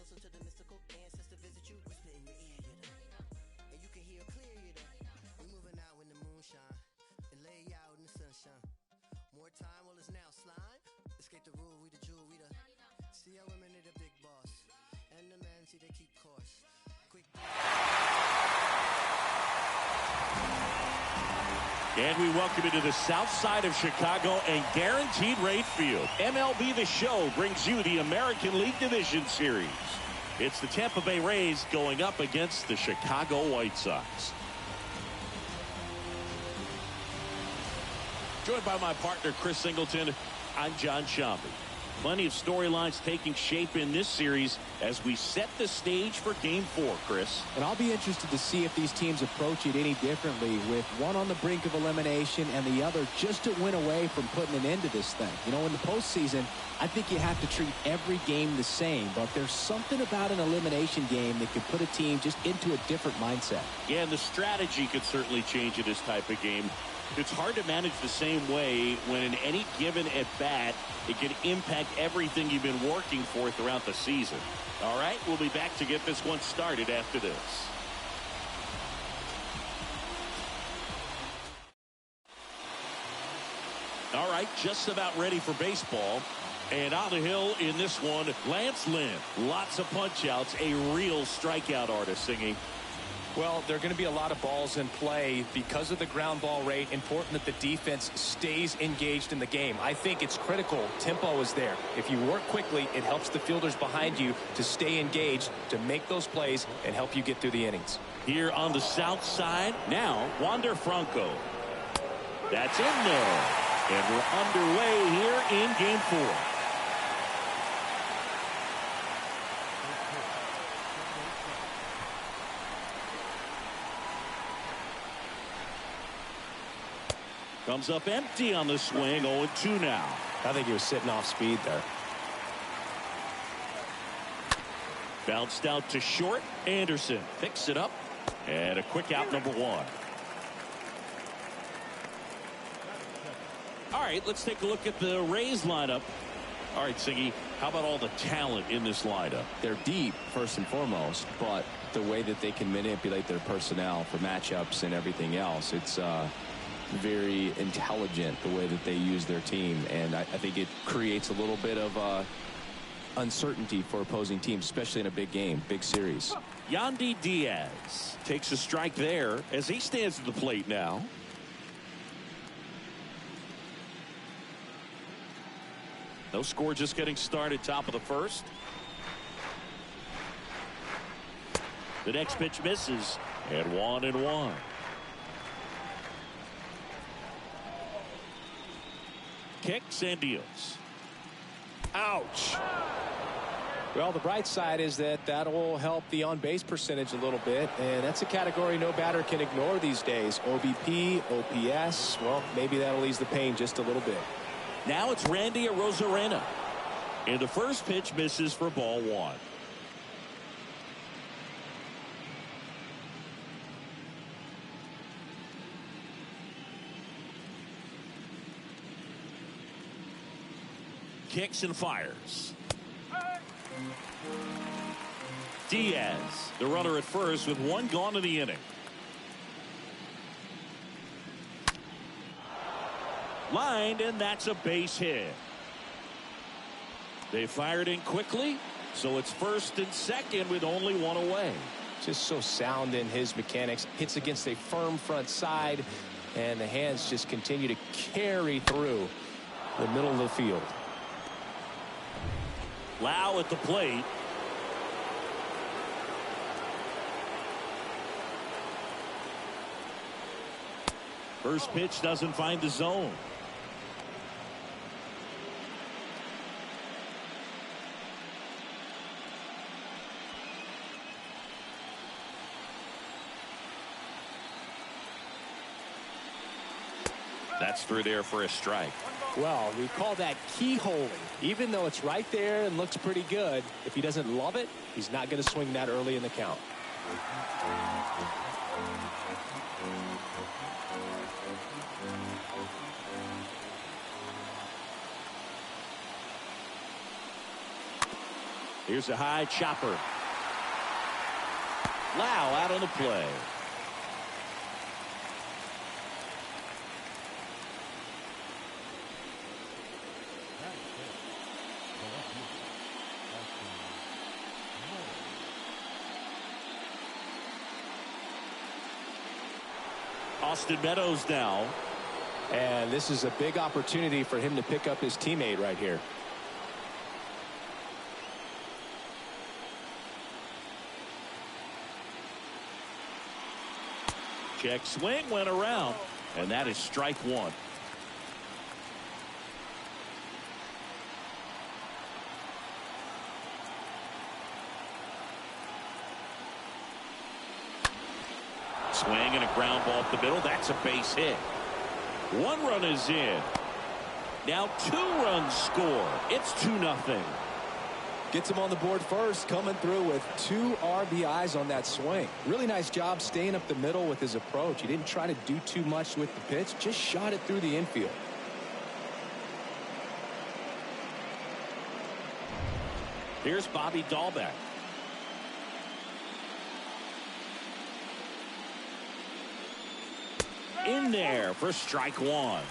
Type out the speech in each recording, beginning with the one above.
closer to the mystical ancestor visit you, whisper in your ear, and you can hear clear, we moving out when the moon shine, and lay out in the sunshine. More time, well it's now slime. Escape the rule, we the jewel, we the. See how women are the big boss, and the men see they keep course. Quick. And we welcome you to the south side of Chicago and Guaranteed Rate Field. MLB The Show brings you the American League Division Series. It's the Tampa Bay Rays going up against the Chicago White Sox. Joined by my partner, Chris Singleton, I'm John Shambi. Plenty of storylines taking shape in this series as we set the stage for Game 4, Chris. And I'll be interested to see if these teams approach it any differently, with one on the brink of elimination and the other just a win away from putting an end to this thing. You know, in the postseason, I think you have to treat every game the same, but there's something about an elimination game that could put a team just into a different mindset. Yeah, and the strategy could certainly change in this type of game. It's hard to manage the same way when in any given at-bat, it can impact everything you've been working for throughout the season. All right, we'll be back to get this one started after this. All right, just about ready for baseball. And on the hill in this one, Lance Lynn. Lots of punch-outs, a real strikeout artist singing. Well, there are going to be a lot of balls in play because of the ground ball rate. Important that the defense stays engaged in the game. I think it's critical. Tempo is there. If you work quickly, it helps the fielders behind you to stay engaged, to make those plays, and help you get through the innings. Here on the south side, now Wander Franco. That's in there. And we're underway here in Game 4. Comes up empty on the swing, 0-2 now. I think he was sitting off speed there. Bounced out to short. Anderson picks it up. And a quick out, number 1. All right, let's take a look at the Rays lineup. All right, Siggy, how about all the talent in this lineup? They're deep, first and foremost, but the way that they can manipulate their personnel for matchups and everything else, it's very intelligent the way that they use their team, and I think it creates a little bit of uncertainty for opposing teams, especially in a big game, big series. Yandy Diaz takes a strike there as he stands at the plate now. No score, just getting started, top of the first. The next pitch misses, and 1-1. Kicks and deals. Ouch. Well, the bright side is that will help the on-base percentage a little bit, and that's a category no batter can ignore these days. OBP, OPS, well, maybe that'll ease the pain just a little bit. Now it's Randy Arozarena. And the first pitch misses for ball 1. Kicks and fires. Diaz, the runner at first, with 1 gone in the inning. Lined, and that's a base hit. They fired in quickly, so it's first and second with only 1 away. Just so sound in his mechanics. Hits against a firm front side, and the hands just continue to carry through the middle of the field. Lau at the plate. First pitch doesn't find the zone. That's through there for a strike. Well, we call that keyholing. Even though it's right there and looks pretty good, if he doesn't love it, he's not going to swing that early in the count. Here's a high chopper. Lau out on the play. Austin Meadows now. And this is a big opportunity for him to pick up his teammate right here. Check swing went around, and that is strike one. Swing and a ground ball up the middle. That's a base hit. One run is in. Now 2 runs score. It's 2-0. Gets him on the board first, coming through with 2 RBIs on that swing. Really nice job staying up the middle with his approach. He didn't try to do too much with the pitch, just shot it through the infield. Here's Bobby Dahlbeck. In there for strike one.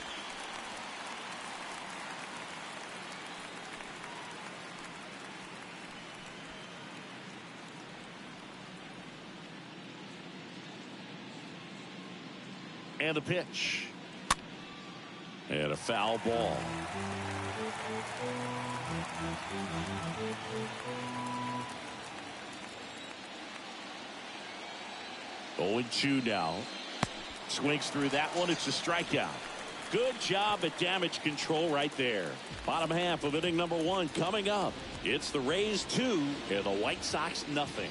And a pitch. And a foul ball. Oh, 0-2 now. Swings through that one. It's a strikeout. Good job at damage control right there. Bottom half of inning number 1 coming up. It's the Rays 2 and the White Sox nothing.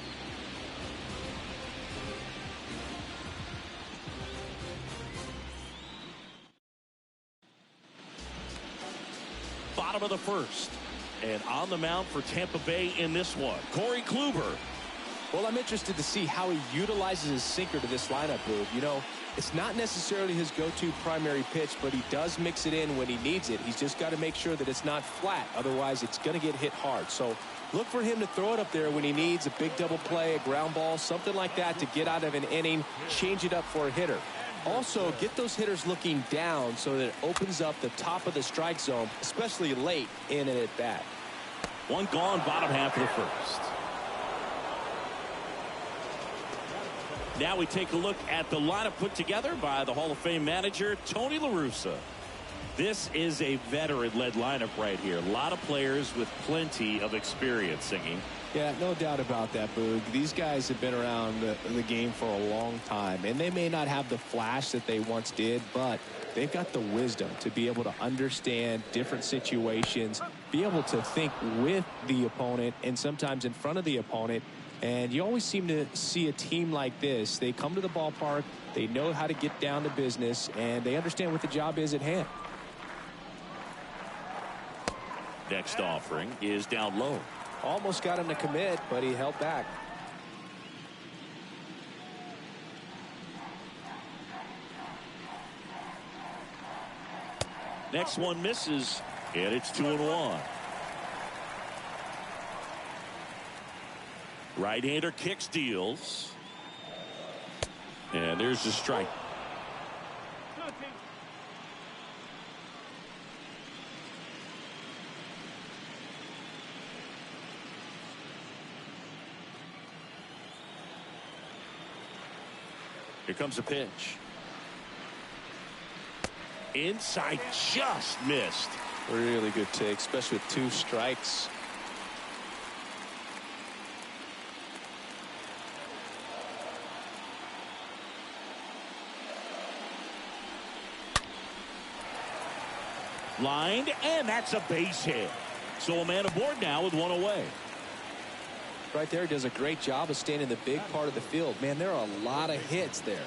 Bottom of the first. And on the mound for Tampa Bay in this one, Corey Kluber. Well, I'm interested to see how he utilizes his sinker to this lineup, Boog. You know, it's not necessarily his go-to primary pitch, but he does mix it in when he needs it. He's just got to make sure that it's not flat. Otherwise, it's going to get hit hard. So look for him to throw it up there when he needs a big double play, a ground ball, something like that to get out of an inning, change it up for a hitter. Also, get those hitters looking down so that it opens up the top of the strike zone, especially late in an at-bat. One gone, bottom half of the first. Now we take a look at the lineup put together by the Hall of Fame manager, Tony La Russa. This is a veteran-led lineup right here. A lot of players with plenty of experience singing. Yeah, no doubt about that, Boog. These guys have been around the game for a long time, and they may not have the flash that they once did, but they've got the wisdom to be able to understand different situations, be able to think with the opponent and sometimes in front of the opponent. And you always seem to see a team like this. They come to the ballpark, they know how to get down to business, and they understand what the job is at hand. Next offering is down low. Almost got him to commit, but he held back. Next one misses, and it's 2-1. Right-hander kicks, deals. And there's the strike. Here comes a pitch. Inside, just missed. Really good take, especially with 2 strikes. Lined, and that's a base hit. So a man aboard now with 1 away. Right there, does a great job of staying in the big part of the field. Man, there are a lot of hits there.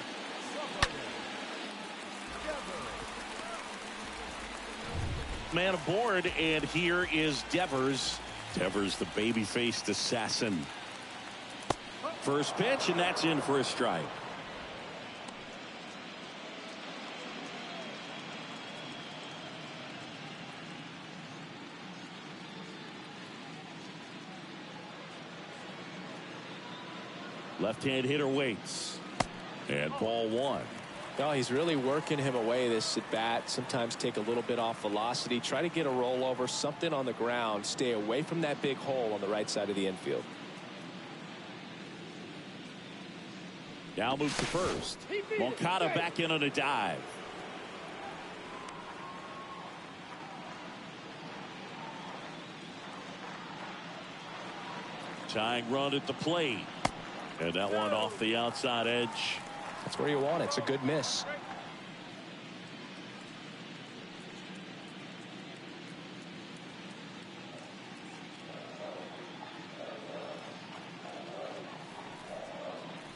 Man aboard, and here is Devers. Devers, the baby-faced assassin. First pitch, and that's in for a strike. Left-hand hitter waits. And ball one. No, he's really working him away this at bat. Sometimes take a little bit off velocity. Try to get a rollover, something on the ground. Stay away from that big hole on the right side of the infield. Now moves to first. Moncada back in on a dive. Tying run at the plate. And that one off the outside edge. That's where you want it. It's a good miss.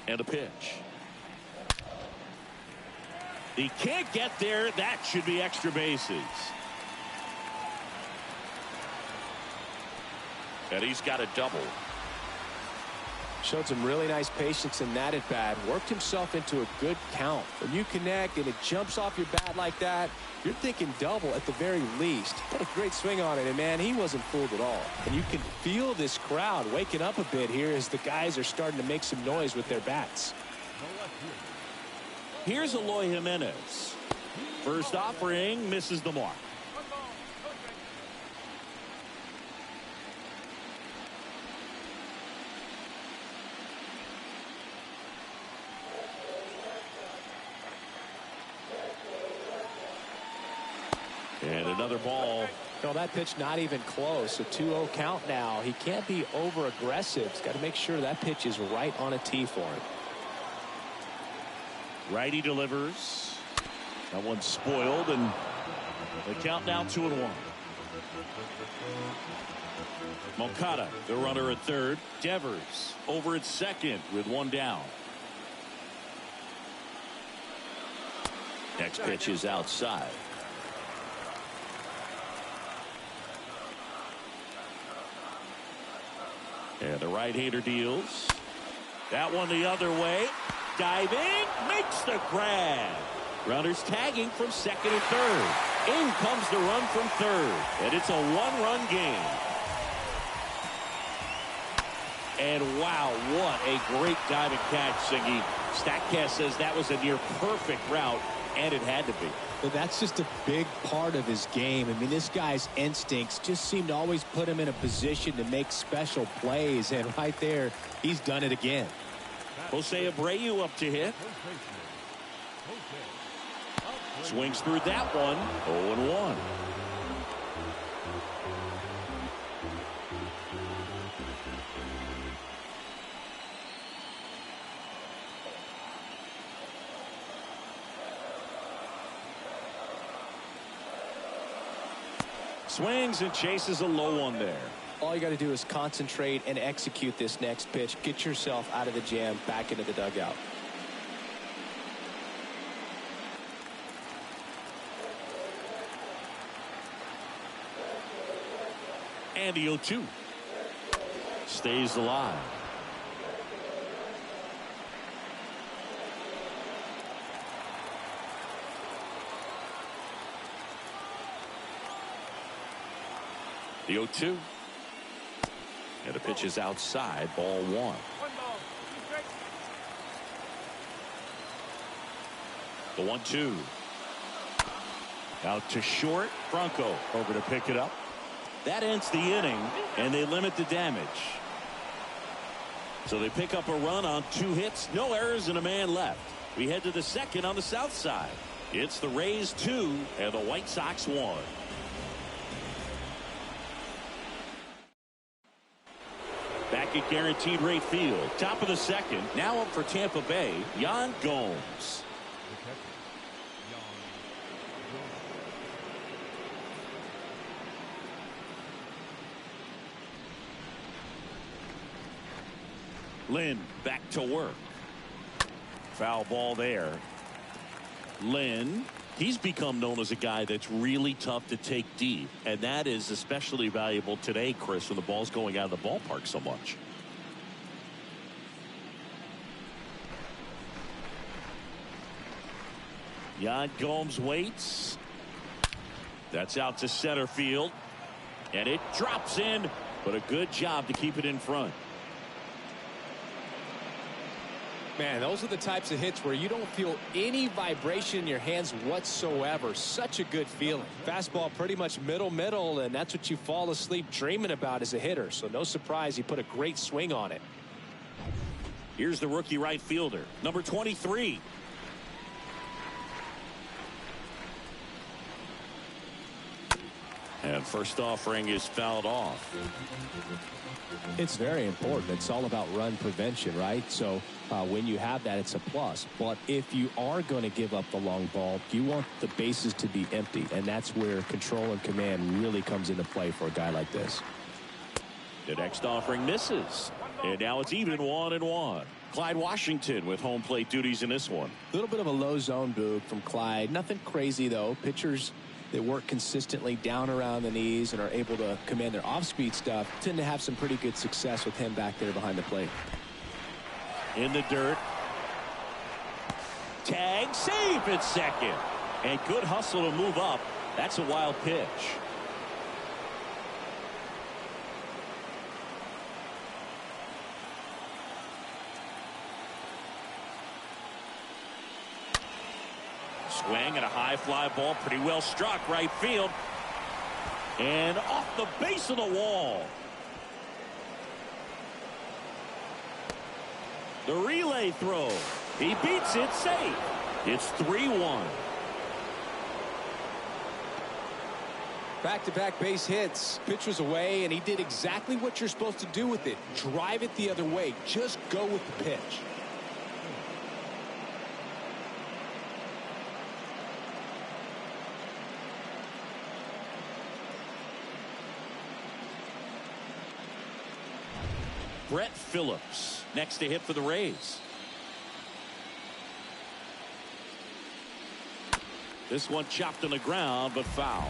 And a pitch. He can't get there. That should be extra bases. And he's got a double. Showed some really nice patience in that at bat. Worked himself into a good count. When you connect and it jumps off your bat like that, you're thinking double at the very least. Put a great swing on it, and man, he wasn't fooled at all. And you can feel this crowd waking up a bit here as the guys are starting to make some noise with their bats. Here's Eloy Jimenez. First offering misses the mark. And another ball. No, that pitch not even close. A 2-0 count now. He can't be over aggressive. He's got to make sure that pitch is right on a tee for him. Righty delivers. That one's spoiled, and the count now 2-1. Moncada, the runner at third. Devers over at second with one down. Next pitch is outside. And the right-hander deals. That one the other way. Diving, makes the grab. Runners tagging from second and third. In comes the run from third. And it's a one-run game. And wow, what a great diving catch, Singy. Statcast says that was a near perfect route, and it had to be. But that's just a big part of his game. I mean, this guy's instincts just seem to always put him in a position to make special plays. And right there, he's done it again. Jose Abreu up to hit. Swings through that one. 0-1. Swings and chases a low one there. All you got to do is concentrate and execute this next pitch. Get yourself out of the jam, back into the dugout. And the 0-2. Stays alive. The 0-2. And the pitch is outside, ball one. The 1-2. Out to short. Franco over to pick it up. That ends the inning, and they limit the damage. So they pick up a run on 2 hits, no errors, and a man left. We head to the second on the south side. It's the Rays 2 and the White Sox 1. Back at Guaranteed Rate Field, top of the second. Now up for Tampa Bay, Yan Gomes. Lynn back to work. Foul ball there. Lynn, he's become known as a guy that's really tough to take deep, and that is especially valuable today, Chris, when the ball's going out of the ballpark so much. Yan Gomes waits. That's out to center field, and it drops in, but a good job to keep it in front. Man, those are the types of hits where you don't feel any vibration in your hands whatsoever. Such a good feeling. Fastball pretty much middle, and that's what you fall asleep dreaming about as a hitter. So no surprise he put a great swing on it. Here's the rookie right fielder, number 23. And first offering is fouled off. It's very important. It's all about run prevention, right? So when you have that, it's a plus. But if you are going to give up the long ball, you want the bases to be empty. And that's where control and command really comes into play for a guy like this. The next offering misses. And now it's even 1-1. Clyde Washington with home plate duties in this one. A little bit of a low zone boog from Clyde. Nothing crazy, though. Pitchers that work consistently down around the knees and are able to command their off-speed stuff tend to have some pretty good success with him back there behind the plate. In the dirt. Tag, safe at second. And good hustle to move up. That's a wild pitch. Swing and a high fly ball, pretty well struck right field. And off the base of the wall. The relay throw. He beats it safe. It's 3-1. Back-to-back base hits. Pitch was away, and he did exactly what you're supposed to do with it. Drive it the other way. Just go with the pitch. Brett Phillips next to hit for the Rays. This one chopped on the ground, but foul.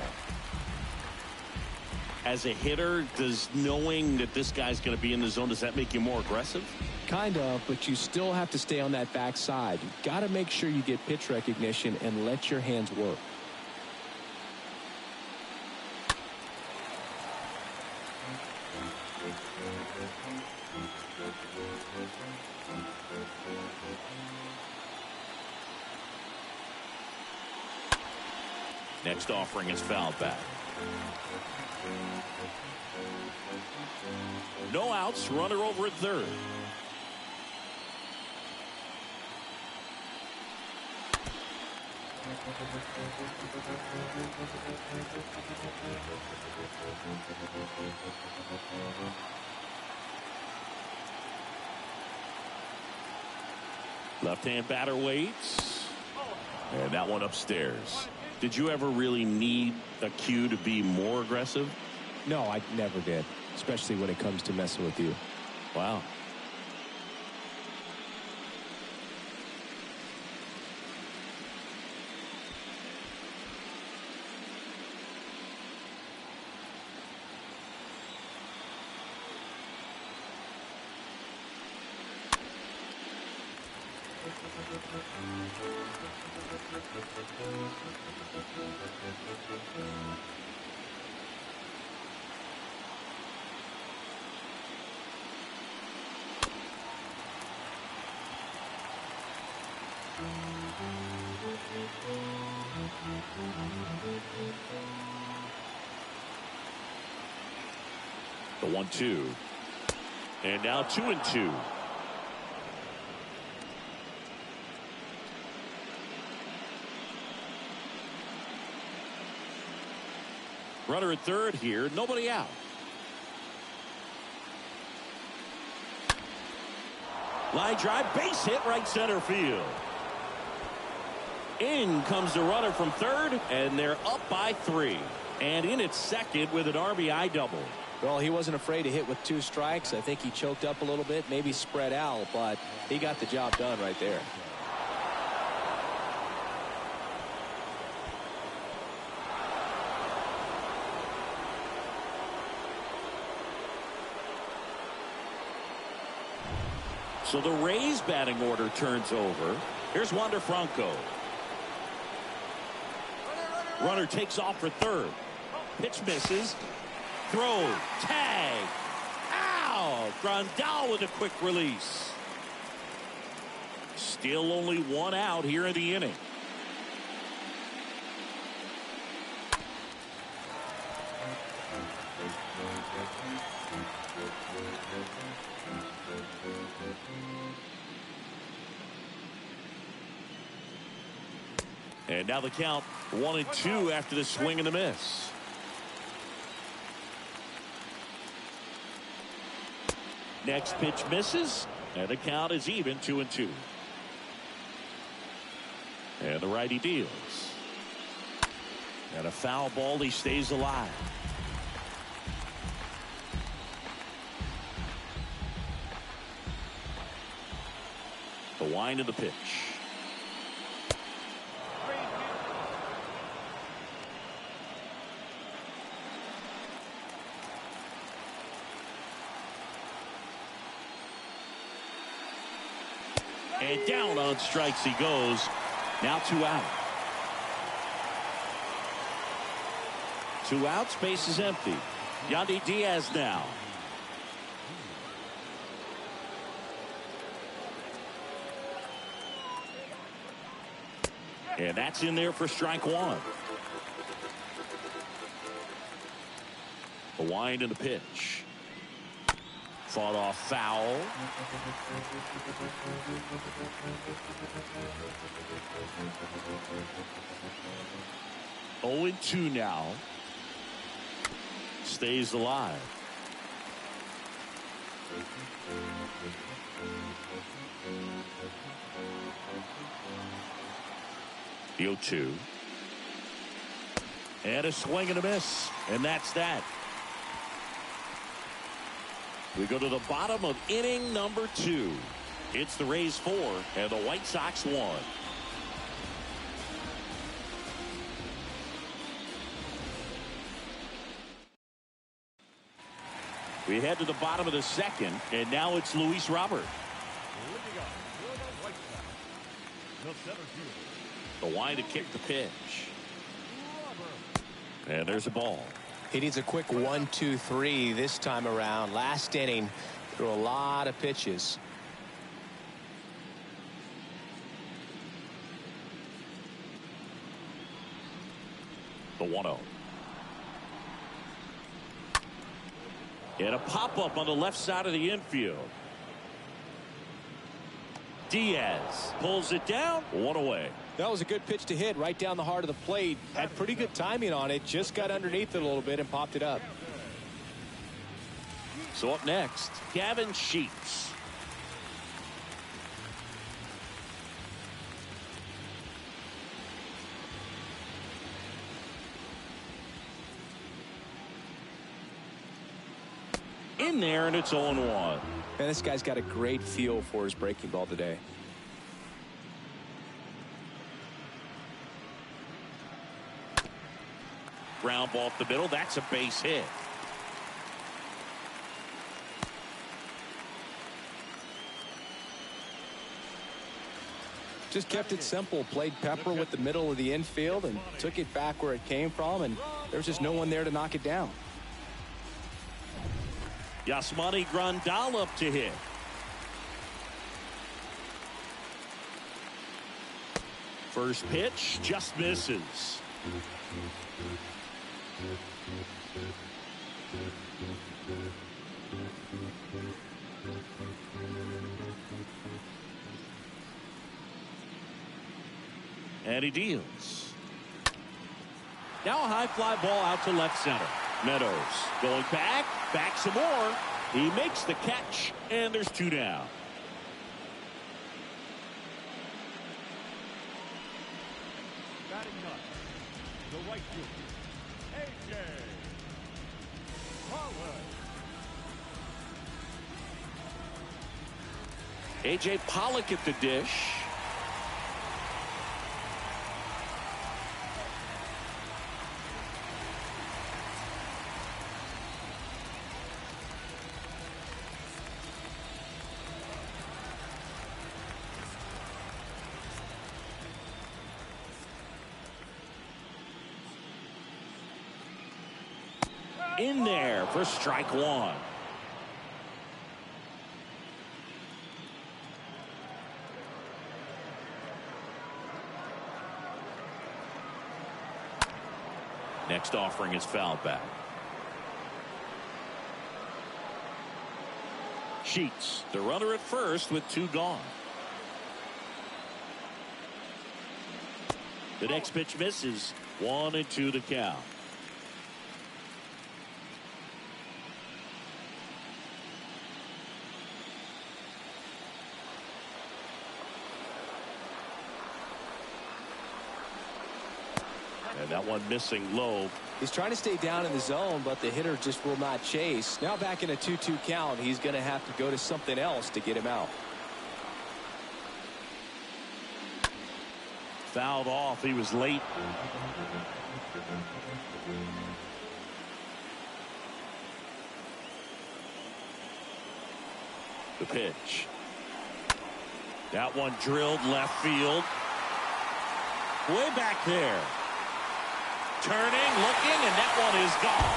As a hitter, does knowing that this guy's going to be in the zone, does that make you more aggressive? Kind of, but you still have to stay on that backside. You've got to make sure you get pitch recognition and let your hands work. Next offering is fouled back. No outs, runner over at third. Left-hand batter waits. And that one upstairs. Did you ever really need a cue to be more aggressive? No, I never did, especially when it comes to messing with you. Wow. The 1-2. And now 2-2. Runner at third here, nobody out. Line drive, base hit, right center field. In comes the runner from third, and they're up by 3. And in at second with an RBI double. Well, he wasn't afraid to hit with 2 strikes. I think he choked up a little bit, maybe spread out, but he got the job done right there. So the Rays batting order turns over. Here's Wander Franco. Runner takes off for third. Pitch misses. Throw. Tag. Ow! Grandal with a quick release. Still only one out here in the inning. And now the count 1-2 after the swing and the miss. Next pitch misses, and the count is even 2-2. And the righty deals. And a foul ball, he stays alive. The wind of the pitch. And down on strikes he goes. Now 2 out. 2 outs, base is empty. Yandy Diaz now. And that's in there for strike 1. The wind and the pitch. Fought off foul. Oh, 2 now. Stays alive. The 0-2. And a swing and a miss. And that's that. We go to the bottom of inning number 2. It's the Rays 4 and the White Sox 1. We head to the bottom of the 2nd, and now it's Luis Robert. The wind to kick the pitch. And there's a ball. He needs a quick 1-2-3 this time around. Last inning, threw a lot of pitches. The 1-0. And a pop-up on the left side of the infield. Diaz pulls it down. 1 away. That was a good pitch to hit right down the heart of the plate. Had pretty good timing on it. Just got underneath it a little bit and popped it up. So up next, Gavin Sheets. In there, and it's 0-1. Man, this guy's got a great feel for his breaking ball today. Ground ball up the middle. That's a base hit. Just kept it simple. Played pepper with the middle of the infield and took it back where it came from, and there's just no one there to knock it down. Yasmani Grandal up to hit. First pitch just misses. And he deals. Now a high fly ball out to left center. Meadows going back some more. He makes the catch, and there's 2 down. Batting ninth, the right fielder, A.J. Pollock at the dish. In there for strike 1. Next offering is fouled back. Sheets, the runner at first with 2 gone. The next pitch misses. 1-2 to count. And that one missing low. He's trying to stay down in the zone, but the hitter just will not chase. Now back in a 2-2 count, he's going to have to go to something else to get him out. Fouled off. He was late. The pitch. That one drilled left field. Way back there. Turning, looking, and that one is gone.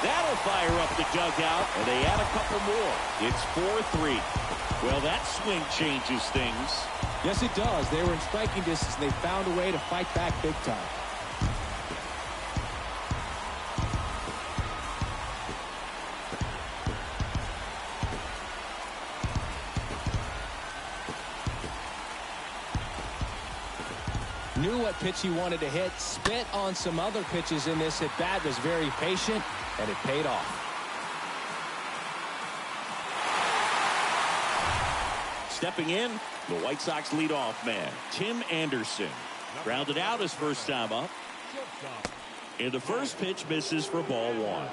That'll fire up the dugout, and they add a couple more. It's 4-3. Well, that swing changes things. Yes, it does. They were in striking distance, and they found a way to fight back big time. Knew what pitch he wanted to hit, spit on some other pitches in this at bat, was very patient, and it paid off. Stepping in, the White Sox leadoff man, Tim Anderson. Grounded out his first time up. And the first pitch misses for ball 1.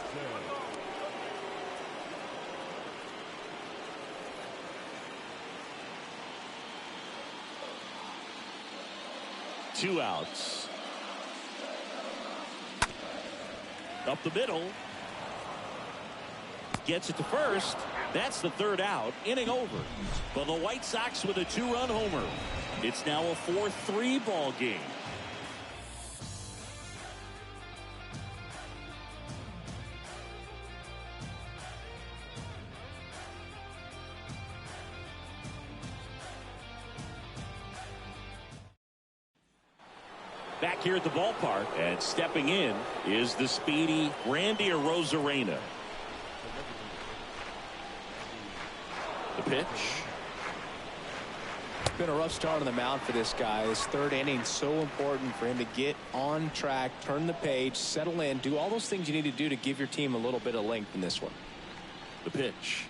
Two outs. Up the middle. Gets it to first. That's the 3rd out. Inning over. But the White Sox with a 2-run homer. It's now a 4-3 ball game. Back here at the ballpark, and stepping in is the speedy Randy Arozarena. The pitch. It's been a rough start on the mound for this guy. This 3rd inning so important for him to get on track, turn the page, settle in, do all those things you need to do to give your team a little bit of length in this one. The pitch.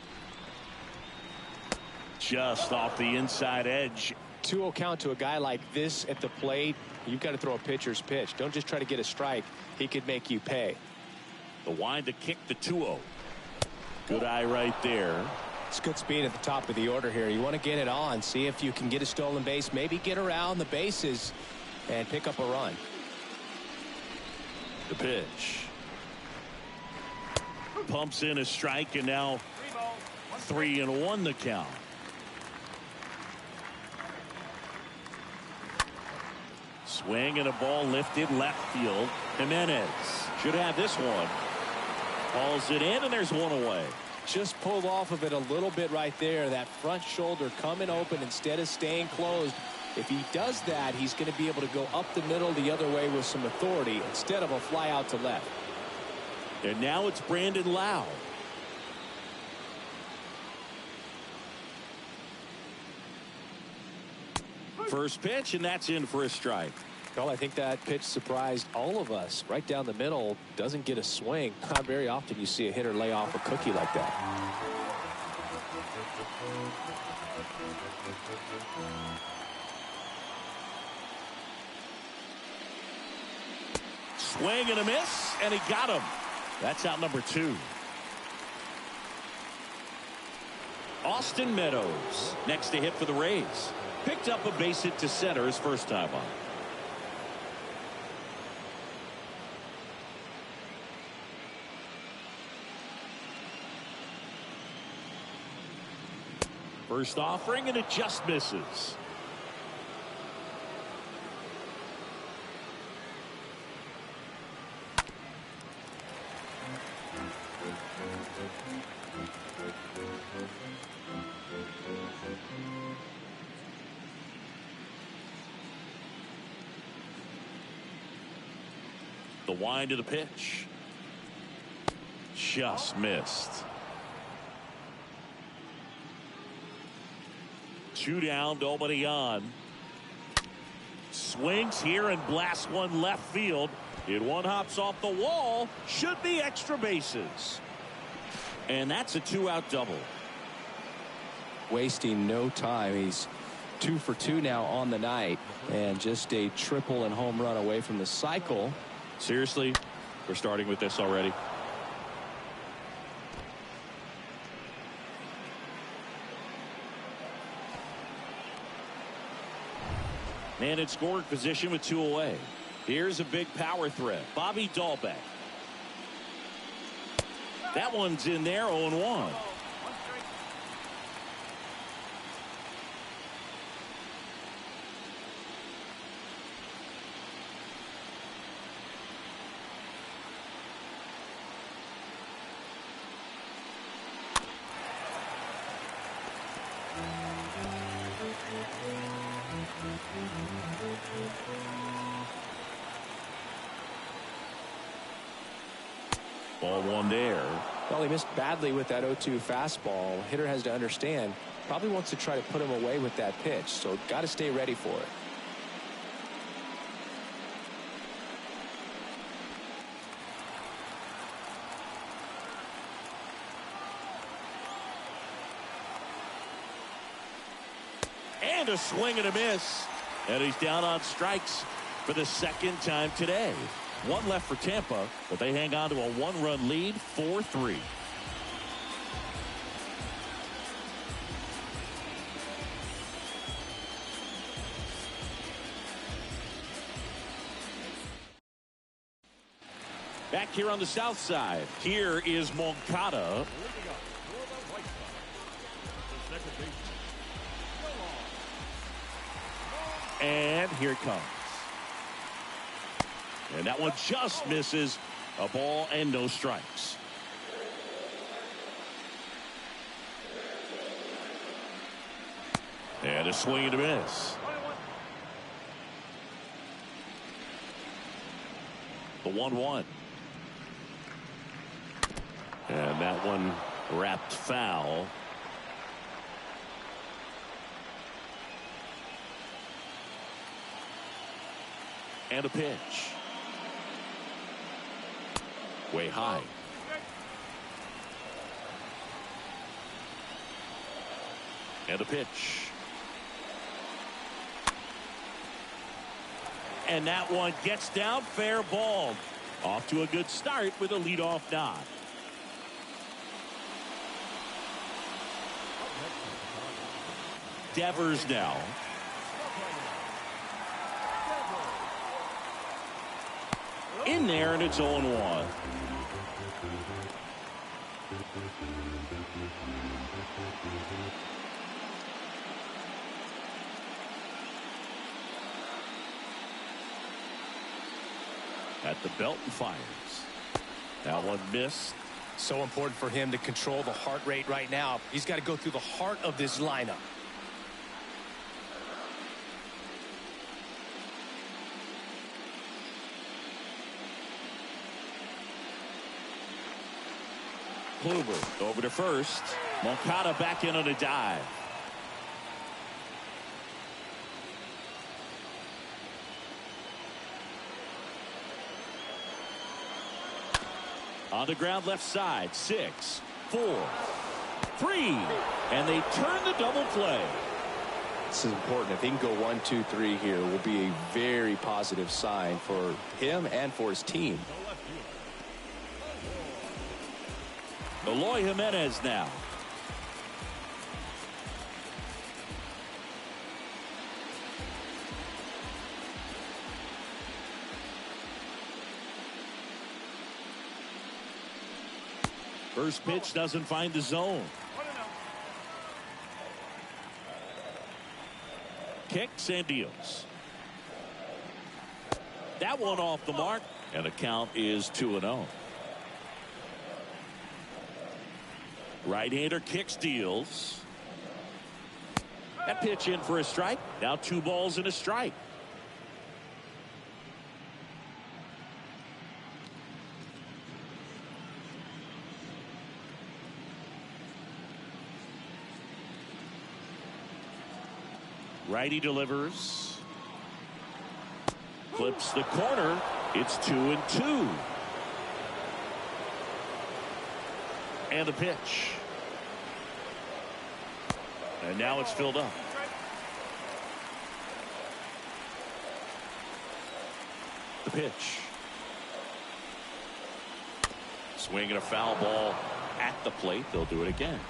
Just off the inside edge. 2-0 count to a guy like this at the plate. You've got to throw a pitcher's pitch. Don't just try to get a strike. He could make you pay. The wind to kick the 2-0. Good eye right there. It's good speed at the top of the order here. You want to get it on, see if you can get a stolen base, maybe get around the bases and pick up a run. The pitch. Pumps in a strike, and now 3-1 the count. Swing and a ball lifted left field. Jimenez should have this one. Hauls it in, and there's one away. Just pulled off of it a little bit right there. That front shoulder coming open instead of staying closed. If he does that, he's going to be able to go up the middle the other way with some authority instead of a fly out to left. And now it's Brandon Lau. First pitch, and that's in for a strike. Well, I think that pitch surprised all of us. Right down the middle, doesn't get a swing. Not very often you see a hitter lay off a cookie like that. Swing and a miss, and he got him. That's out number 2. Austin Meadows next to hit for the Rays. Picked up a base hit to center his first time on. First offering, and it just misses. wind of the pitch. Just missed. 2 down, nobody on. Swings here and blasts one left field. One hops off the wall. Should be extra bases. And that's a 2-out double. Wasting no time. He's 2 for 2 now on the night. And just a triple and home run away from the cycle. Seriously, we're starting with this already. And in scoring position with 2 away. Here's a big power threat. Bobby Dahlbeck. That one's in there, 0-1. Ball 1 there. Well, he missed badly with that 0-2 fastball. Hitter has to understand, probably wants to try to put him away with that pitch, so got to stay ready for it. And a swing and a miss. And he's down on strikes for the second time today. 1 left for Tampa, but they hang on to a 1-run lead, 4-3. Back here on the south side, here is Moncada. And here it comes. And that one just misses. A ball and no strikes. And a swing and a miss. The 1-1. And that one wrapped foul. And a pitch. Way high. And a pitch. And that one gets down, fair ball. Off to a good start with a leadoff nod. Devers now. In there, and it's 0-1. At the belt and fires. That one missed. So important for him to control the heart rate right now. He's got to go through the heart of this lineup. Kluber over to first. Moncada back in on a dive. On the ground left side. 6, 4, 3. And they turn the double play. This is important. If he can go 1, 2, 3 here, will be a very positive sign for him and for his team. Eloy Jimenez now. First pitch doesn't find the zone. Kicks and deals. That one off the mark, and the count is 2-0. Right-hander kicks, deals. That pitch in for a strike. Now 2 balls and a strike. Righty delivers. Clips the corner. It's 2-2. And the pitch. And now it's filled up. The pitch. Swinging a foul ball at the plate. They'll do it again.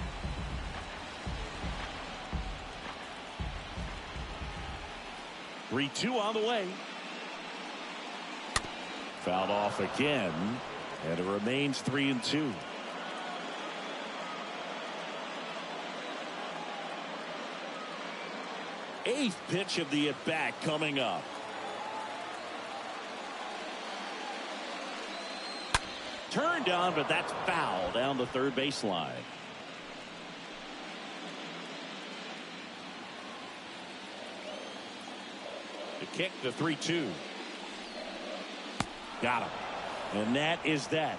Three-two on the way. Fouled off again, and it remains 3-2. Eighth pitch of the at-bat coming up. Turned on, but that's foul down the third baseline. The kick, the 3-2. Got him. And that is that.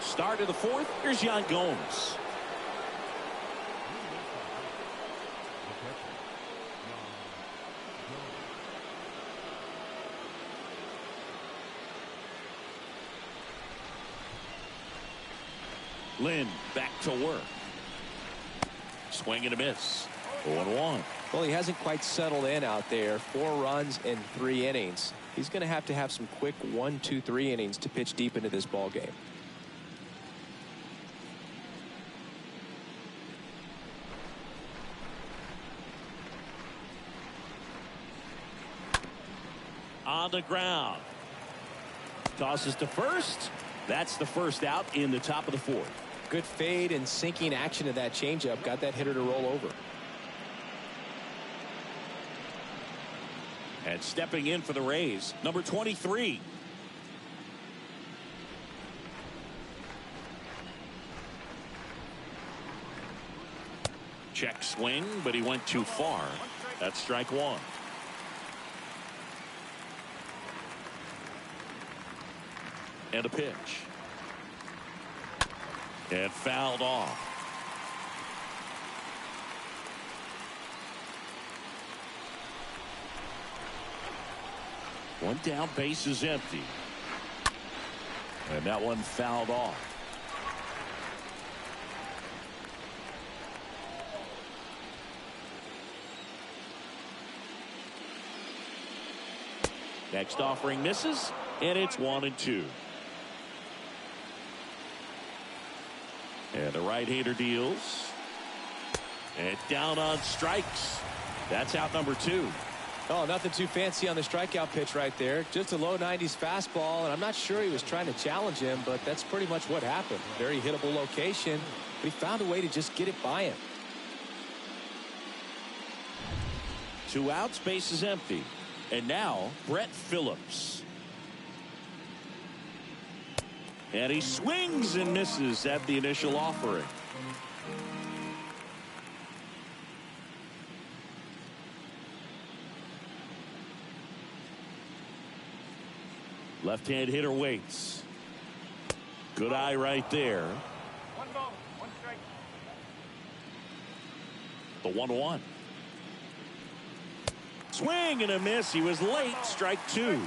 Start of the fourth. Here's Yan Gomes. Lynn back to work. Swing and a miss. 0-1. Well, he hasn't quite settled in out there. 4 runs in 3 innings. He's going to have some quick 1, 2, 3 innings to pitch deep into this ball game. On the ground. Tosses to first. That's the first out in the top of the fourth. Good fade and sinking action of that changeup. Got that hitter to roll over. And stepping in for the Rays, number 23. Check swing, but he went too far. That's strike one. And a pitch. And fouled off. One down, base is empty. And that one fouled off. Next offering misses, and it's 1-2. And the right-hander deals. And down on strikes. That's out number 2. Oh, nothing too fancy on the strikeout pitch right there. Just a low 90s fastball, and I'm not sure he was trying to challenge him, but that's pretty much what happened. Very hittable location, but he found a way to just get it by him. 2 outs, base is empty. And now, Brett Phillips. And he swings and misses at the initial offering. Left-hand hitter waits. Good eye right there. 1 ball, 1 strike. The 1-1. Swing and a miss. He was late. Strike 2.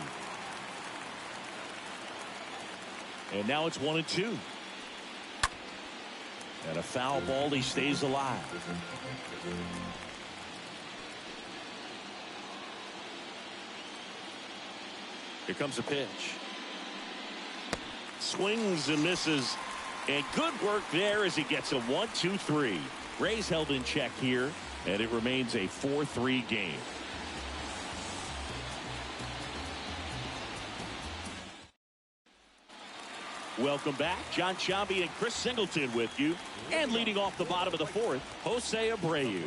And now it's 1-2. And a foul ball. He stays alive. Here comes a pitch. Swings and misses. And good work there as he gets a 1-2-3. Rays held in check here. And it remains a 4-3 game. Welcome back. John Chambi and Chris Singleton with you. And leading off the bottom of the fourth, Jose Abreu.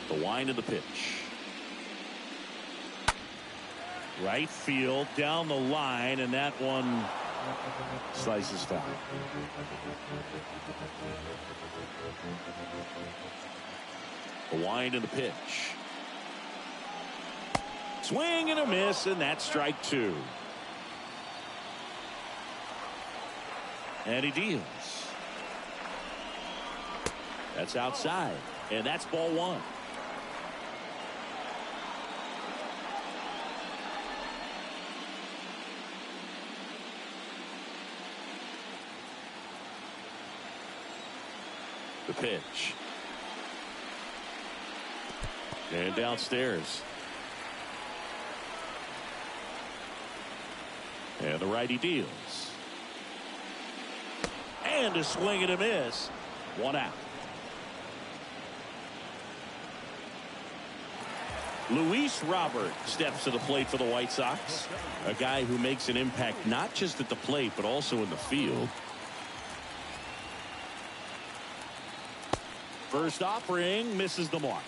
The wind of the pitch. Right field down the line, and that one slices foul. The wind and the pitch. Swing and a miss, and that's strike two. And he deals. That's outside, and that's ball one. The pitch. And downstairs. And the righty deals. And a swing and a miss. One out. Luis Robert steps to the plate for the White Sox. A guy who makes an impact not just at the plate, but also in the field. First offering misses the mark.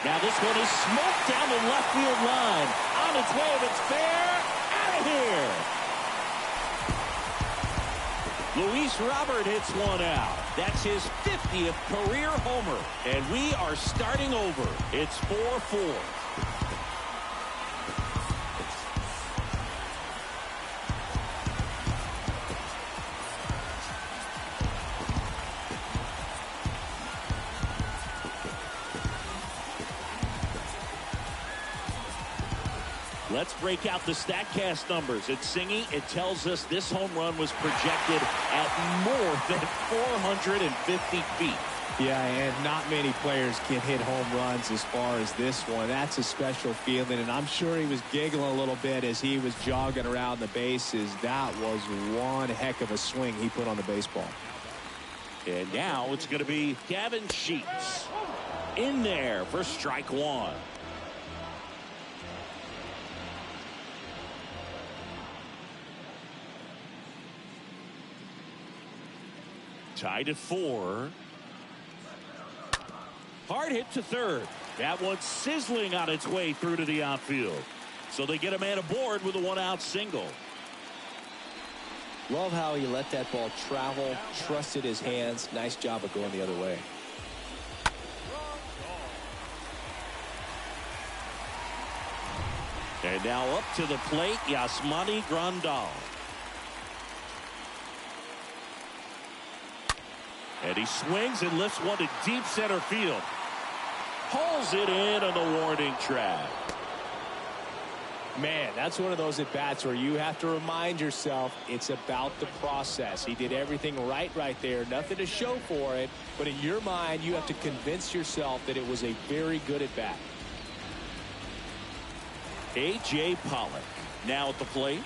Now this one is smoked down the left field line. On its way, if it's fair, out of here. Luis Robert hits one out. That's his 50th career homer. And we are starting over. It's 4-4. Let's break out the StatCast numbers. It's Singy. It tells us this home run was projected at more than 450 feet. Yeah, and not many players can hit home runs as far as this one. That's a special feeling, and I'm sure he was giggling a little bit as he was jogging around the bases. That was one heck of a swing he put on the baseball. And now it's going to be Gavin Sheets in there for strike one. Tied at 4. Hard hit to third. That one's sizzling on its way through to the outfield. So they get a man aboard with a one-out single. Love how he let that ball travel, trusted his hands. Nice job of going the other way. And now up to the plate, Yasmani Grandal. And he swings and lifts one to deep center field. Pulls it in on the warning track. Man, that's one of those at-bats where you have to remind yourself it's about the process. He did everything right there. Nothing to show for it. But in your mind, you have to convince yourself that it was a very good at-bat. A.J. Pollock now at the plate.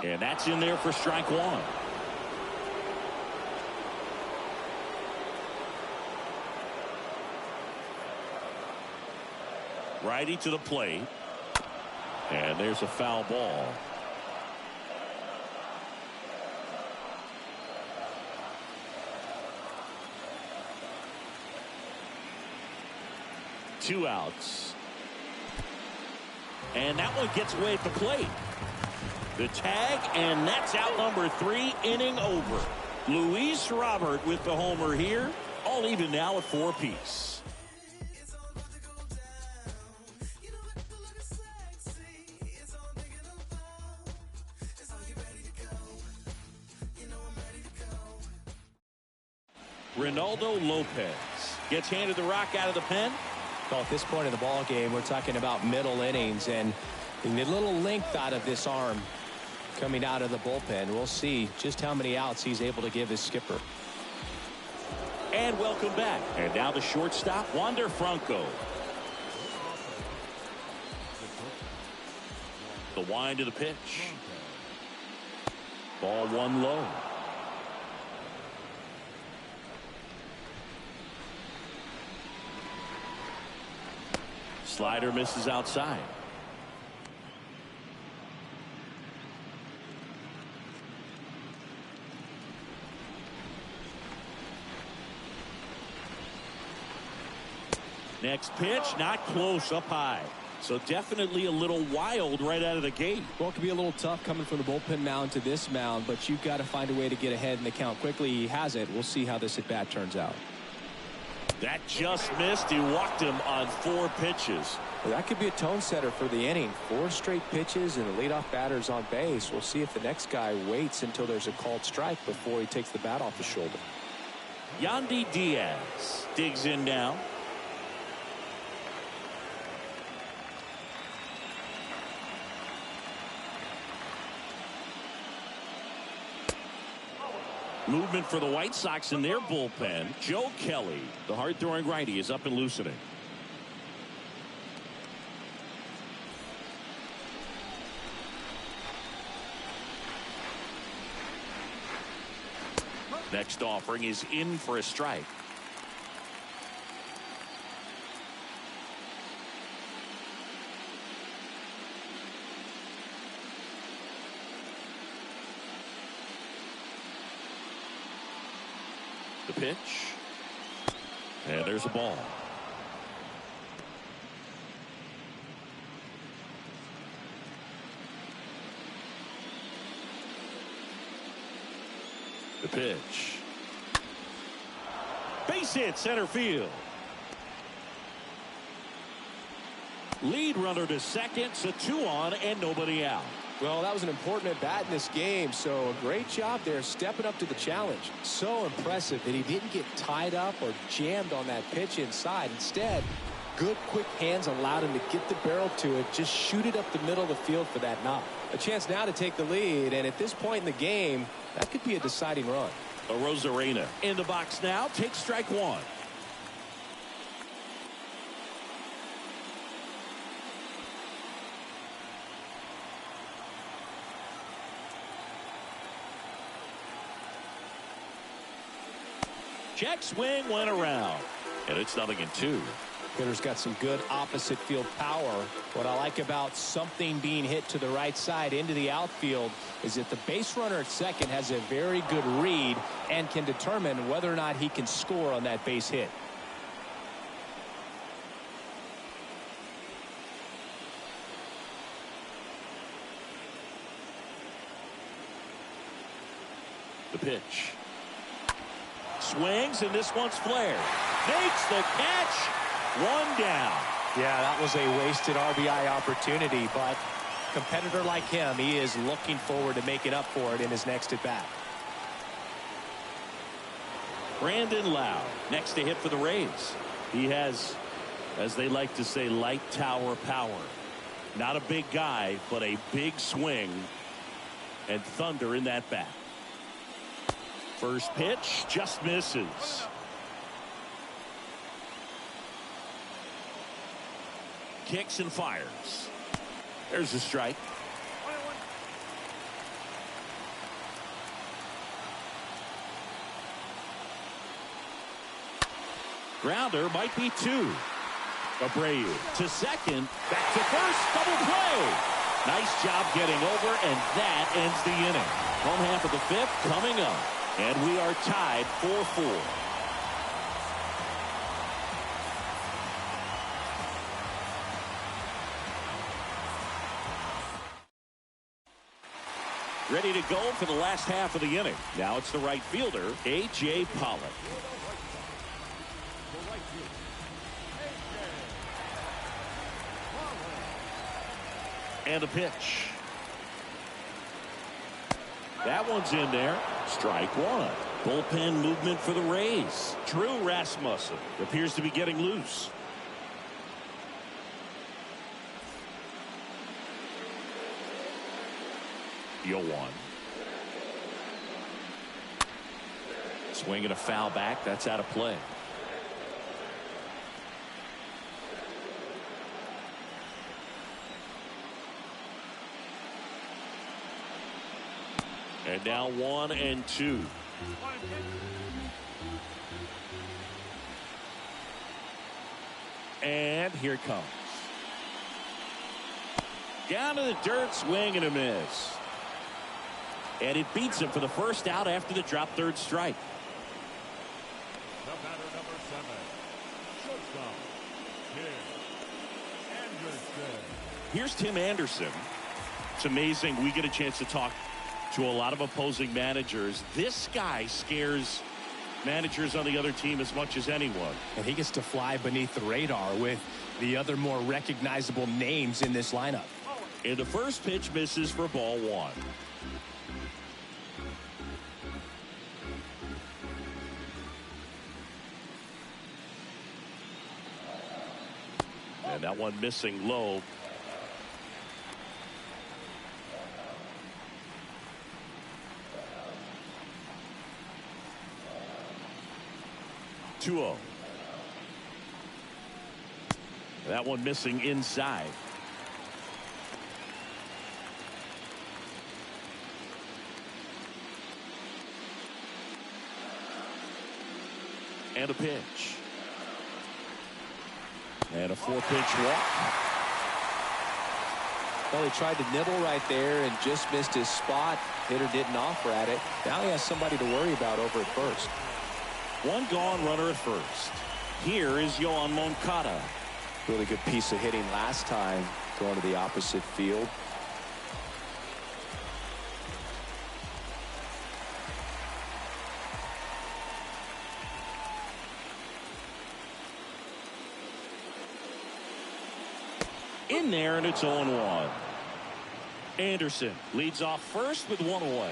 And that's in there for strike one. Righty to the plate. And there's a foul ball. Two outs. And that one gets away at the plate. The tag, and that's out number 3, inning over. Luis Robert with the homer here. All even now at 4 apiece. Ronaldo Lopez gets handed the rock out of the pen. Well, at this point in the ball game, we're talking about middle innings, and we need a little length out of this arm coming out of the bullpen. We'll see just how many outs he's able to give his skipper. And welcome back. And now the shortstop, Wander Franco. The wind of the pitch. Ball one low. Slider misses outside. Next pitch, not close, up high. So definitely a little wild right out of the gate. Well, it can be a little tough coming from the bullpen mound to this mound, but you've got to find a way to get ahead in the count quickly. He has it. We'll see how this at bat turns out. That just missed. He walked him on 4 pitches. Well, that could be a tone setter for the inning. 4 straight pitches and the leadoff batter's on base. We'll see if the next guy waits until there's a called strike before he takes the bat off the shoulder. Yandy Diaz digs in now. Movement for the White Sox in their bullpen. Joe Kelly, the hard-throwing righty, is up and loosening. Next offering is in for a strike. The pitch. And there's a ball. The pitch. Base hit, center field. Lead runner to second, so 2 on and nobody out. Well, that was an important at bat in this game, so a great job there stepping up to the challenge. So impressive that he didn't get tied up or jammed on that pitch inside. Instead, good quick hands allowed him to get the barrel to it, just shoot it up the middle of the field for that knock. A chance now to take the lead, and at this point in the game, that could be a deciding run. A Rosarena in the box now, takes strike 1. Check swing went around, and it's 0-2. Hitter's got some good opposite field power. What I like about something being hit to the right side into the outfield is that the base runner at second has a very good read and can determine whether or not he can score on that base hit. The pitch. Swings, and this one's flared. Makes the catch. 1 down. Yeah, that was a wasted RBI opportunity, but a competitor like him, he is looking forward to making up for it in his next at bat. Brandon Lowe next to hit for the Rays. He has, as they like to say, light tower power. Not a big guy, but a big swing and thunder in that bat. First pitch just misses. Kicks and fires. There's a strike. Grounder might be 2. Abreu to second. Back to first. Double play. Nice job getting over, and that ends the inning. Home half of the 5th coming up. And we are tied 4-4. Ready to go for the last half of the inning. Now it's the right fielder, A.J. Pollock. And a pitch. That one's in there. Strike 1. Bullpen movement for the Rays. Drew Rasmussen appears to be getting loose. Yoan. Swinging a foul back. That's out of play. And now 1-2. And here it comes. Down to the dirt, swing and a miss. And it beats him for the first out after the drop third strike. The batter, number 7, shortstop, Tim Anderson. Here's Tim Anderson. It's amazing. We get a chance to talk to a lot of opposing managers. This guy scares managers on the other team as much as anyone. And he gets to fly beneath the radar with the other more recognizable names in this lineup. And the first pitch misses for ball 1. And that one missing low. (2-0). That one missing inside. And a pitch. And a 4-pitch walk. Well, he tried to nibble right there and just missed his spot. Hitter didn't offer at it. Now he has somebody to worry about over at first. One gone, runner at first. Here is Yoan Moncada. Really good piece of hitting last time, going to the opposite field. In there, and it's 0-1. Anderson leads off first with 1 away.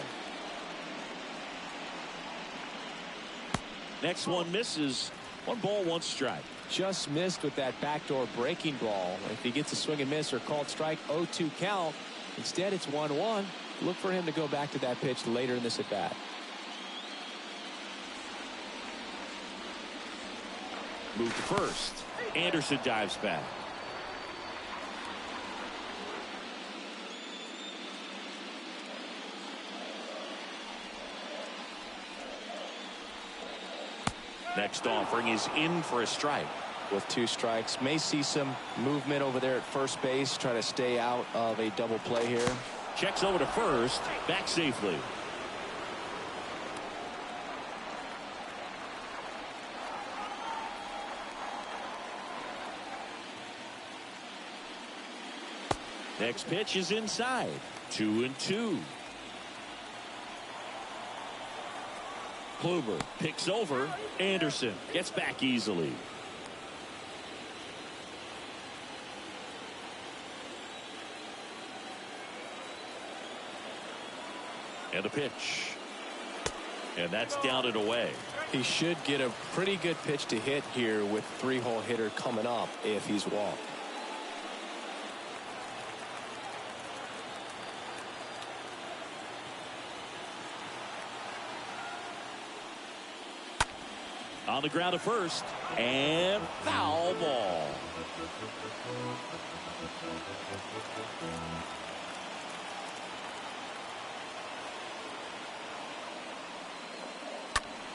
Next one misses. 1 ball, 1 strike. Just missed with that backdoor breaking ball. If he gets a swing and miss or called strike, 0-2 count. Instead, it's 1-1. Look for him to go back to that pitch later in this at bat. Move to first. Anderson dives back. Next offering is in for a strike. With 2 strikes, may see some movement over there at first base. Try to stay out of a double play here. Checks over to first. Back safely. Next pitch is inside. 2-2. Kluber picks over. Anderson gets back easily. And a pitch. And that's down and away. He should get a pretty good pitch to hit here with 3-hole hitter coming up if he's walked. On the ground to first, and foul ball.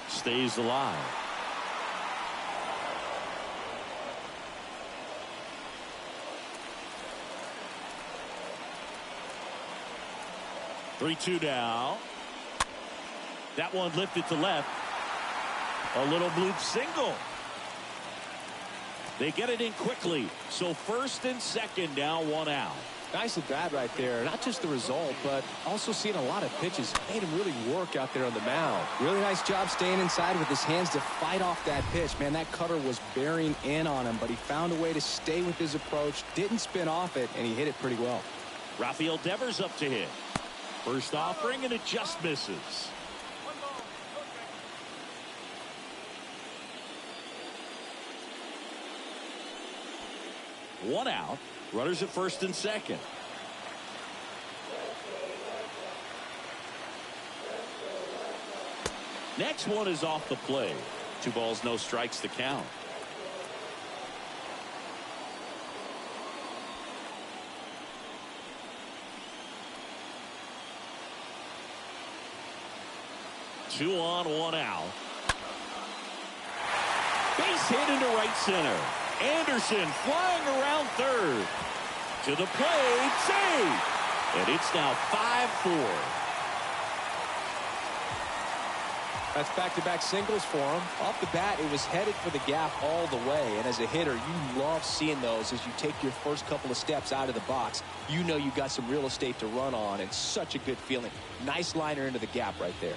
Stays alive. Three-two now. That one lifted to left. A little bloop single. They get it in quickly. So first and second now, 1 out. Nice at bat right there. Not just the result, but also seeing a lot of pitches. Made him really work out there on the mound. Really nice job staying inside with his hands to fight off that pitch. Man, that cutter was bearing in on him, but he found a way to stay with his approach, didn't spin off it, and he hit it pretty well. Rafael Devers up to hit. First offering, and it just misses. 1 out. Runners at first and second. Next one is off the play. 2 balls, no strikes to count. Two on, 1 out. Base hit into right center. Anderson flying around third. To the plate, save! And it's now 5-4. That's back-to-back singles for him. Off the bat, it was headed for the gap all the way. And as a hitter, you love seeing those as you take your first couple of steps out of the box. You know you got some real estate to run on, and such a good feeling. Nice liner into the gap right there.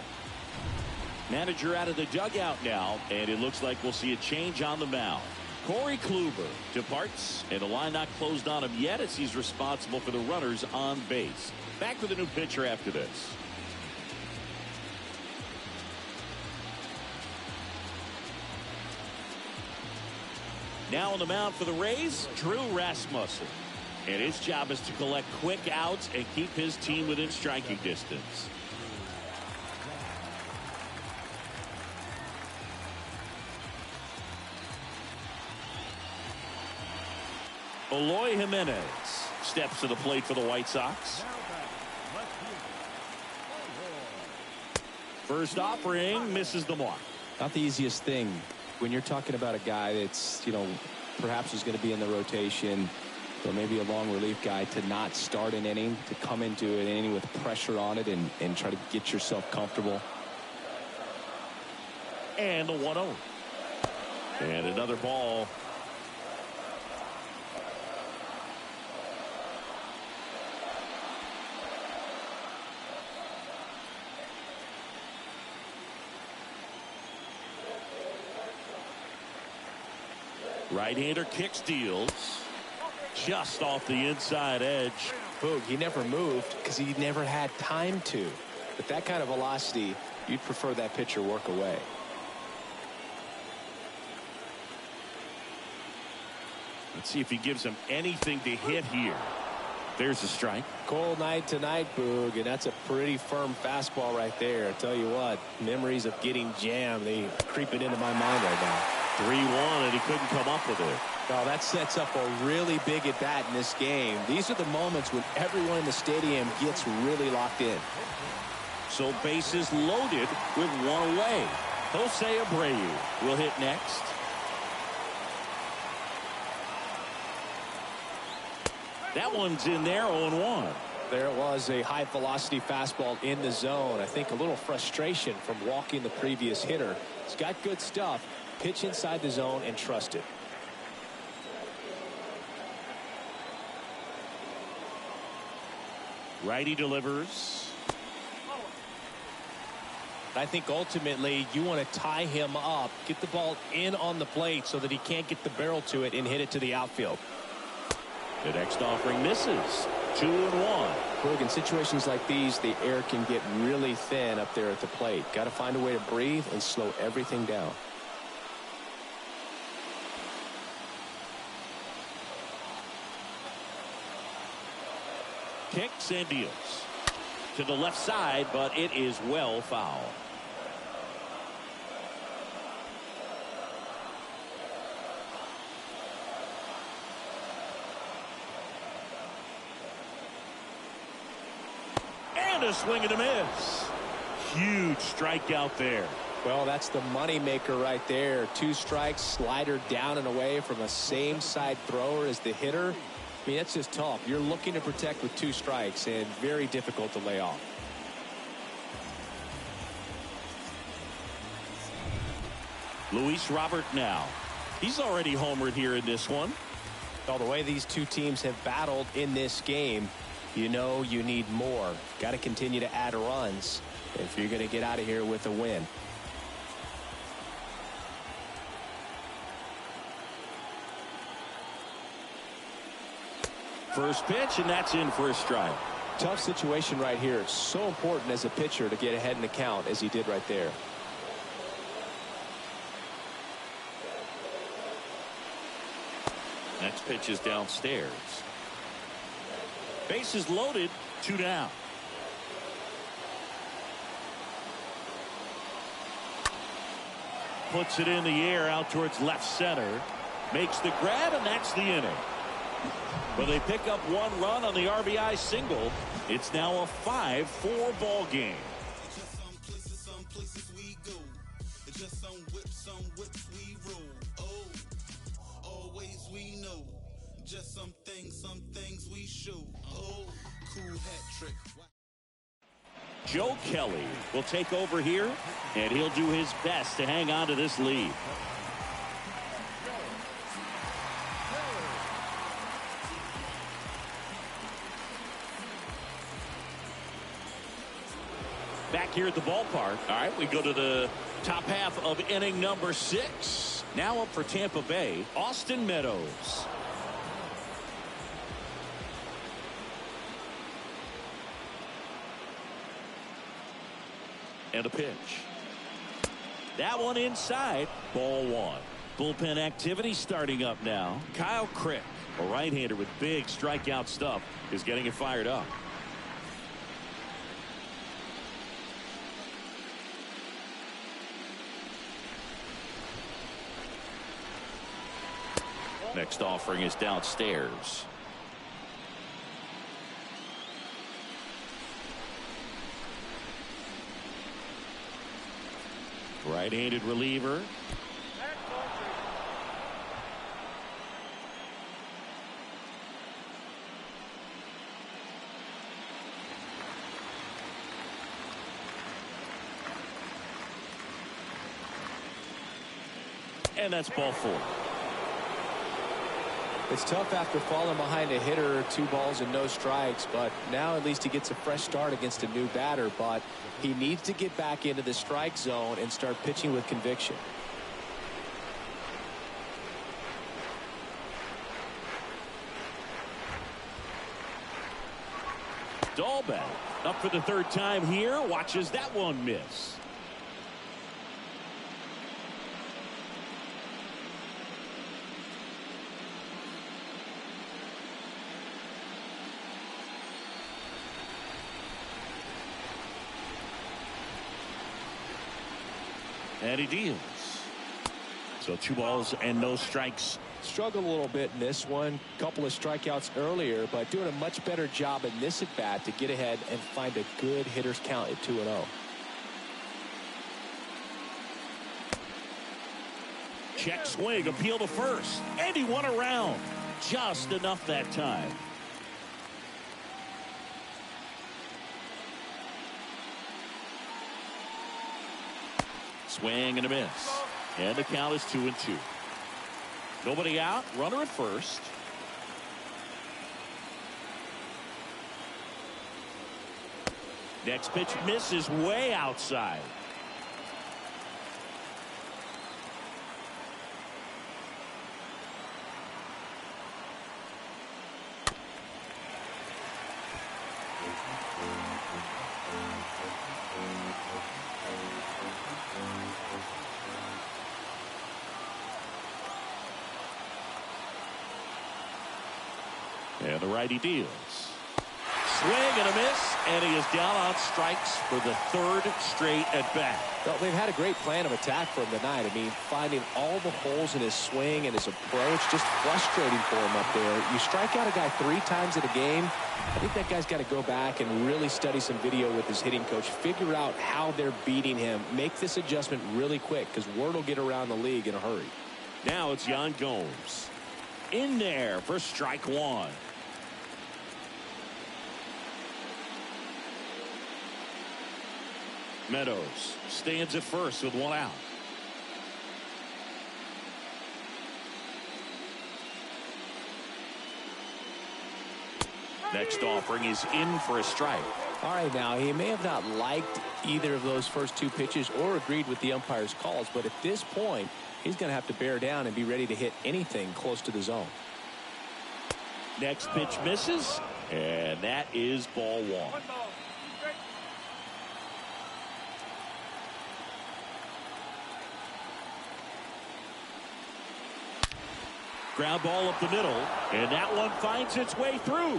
Manager out of the dugout now, and it looks like we'll see a change on the mound. Corey Kluber departs, and the line not closed on him yet as he's responsible for the runners on base. Back with a new pitcher after this. Now on the mound for the Rays, Drew Rasmussen. And his job is to collect quick outs and keep his team within striking distance. Eloy Jimenez steps to the plate for the White Sox. First offering misses the mark. Not the easiest thing when you're talking about a guy that's, perhaps is going to be in the rotation or maybe a long relief guy, to not start an inning, to come into an inning with pressure on it and try to get yourself comfortable. And the 1-0. And another ball. Right-hander kick steals just off the inside edge. Boog, he never moved because he never had time to. With that kind of velocity, you'd prefer that pitcher work away. Let's see if he gives him anything to hit here. There's a strike. Cold night tonight, Boog, and that's a pretty firm fastball right there. I tell you what, memories of getting jammed, they creeping into my mind right now. 3-1, and he couldn't come up with it. Oh, that sets up a really big at bat in this game. These are the moments when everyone in the stadium gets really locked in. So bases loaded with one away. Jose Abreu will hit next. That one's in there, 0-1. There it was, a high velocity fastball in the zone. I think a little frustration from walking the previous hitter. He's got good stuff. Pitch inside the zone and trust it. Righty delivers. I think ultimately you want to tie him up, get the ball in on the plate so that he can't get the barrel to it and hit it to the outfield. The next offering misses. 2-1. Look, in situations like these, the air can get really thin up there at the plate. Got to find a way to breathe and slow everything down. Kicks and deals to the left side, but it is well foul. And a swing and a miss. Huge strikeout there. Well, that's the money maker right there. 2 strikes, slider down and away from a same side thrower as the hitter. I mean, that's just tough. You're looking to protect with 2 strikes and very difficult to lay off. Luis Robert now. He's already homered here in this one. Well, the way these two teams have battled in this game, you know you need more. Got to continue to add runs if you're going to get out of here with a win. First pitch, and that's in for a strike. Tough situation right here. It's so important as a pitcher to get ahead in the count as he did right there. Next pitch is downstairs. Bases loaded, 2 down. Puts it in the air out towards left center. Makes the grab, and that's the inning. Well, they pick up 1 run on the RBI single. It's now a 5-4 ball game. Some places we go. Just some whips we roll. Oh, always we know. Just some things we Joe Kelly will take over here, and he'll do his best to hang on to this lead. Back here at the ballpark. All right, we go to the top half of inning number 6. Now up for Tampa Bay, Austin Meadows. And a pitch. That one inside. Ball 1. Bullpen activity starting up now. Kyle Crick, a right-hander with big strikeout stuff, is getting it fired up. Next offering is downstairs. Right-handed reliever. And that's ball 4. It's tough after falling behind a hitter, 2 balls and no strikes, but now at least he gets a fresh start against a new batter, but he needs to get back into the strike zone and start pitching with conviction. Dahlbeck up for the 3rd time here, watches that one miss. And he deals. So 2 balls and no strikes. Struggled a little bit in this one. Couple of strikeouts earlier, but doing a much better job in this at bat to get ahead and find a good hitter's count at 2-0. Check swing, appeal to first, and he won around. Just enough that time. Swing and a miss. And the count is 2-2. Nobody out. Runner at first. Next pitch misses way outside. And the righty deals. Swing and a miss, and he is down on strikes for the 3rd straight at bat. Well, they've had a great plan of attack for him tonight. I mean, finding all the holes in his swing and his approach, just frustrating for him up there. You strike out a guy 3 times in a game, I think that guy's got to go back and really study some video with his hitting coach, figure out how they're beating him, make this adjustment really quick, because word will get around the league in a hurry. Now it's Yan Gomes. In there for strike 1. Meadows stands at first with 1 out. Next offering is in for a strike. All right, now, he may have not liked either of those first 2 pitches or agreed with the umpire's calls, but at this point, he's going to have to bear down and be ready to hit anything close to the zone. Next pitch misses, and that is ball 1. 1 ball. Ground ball up the middle, and that one finds its way through.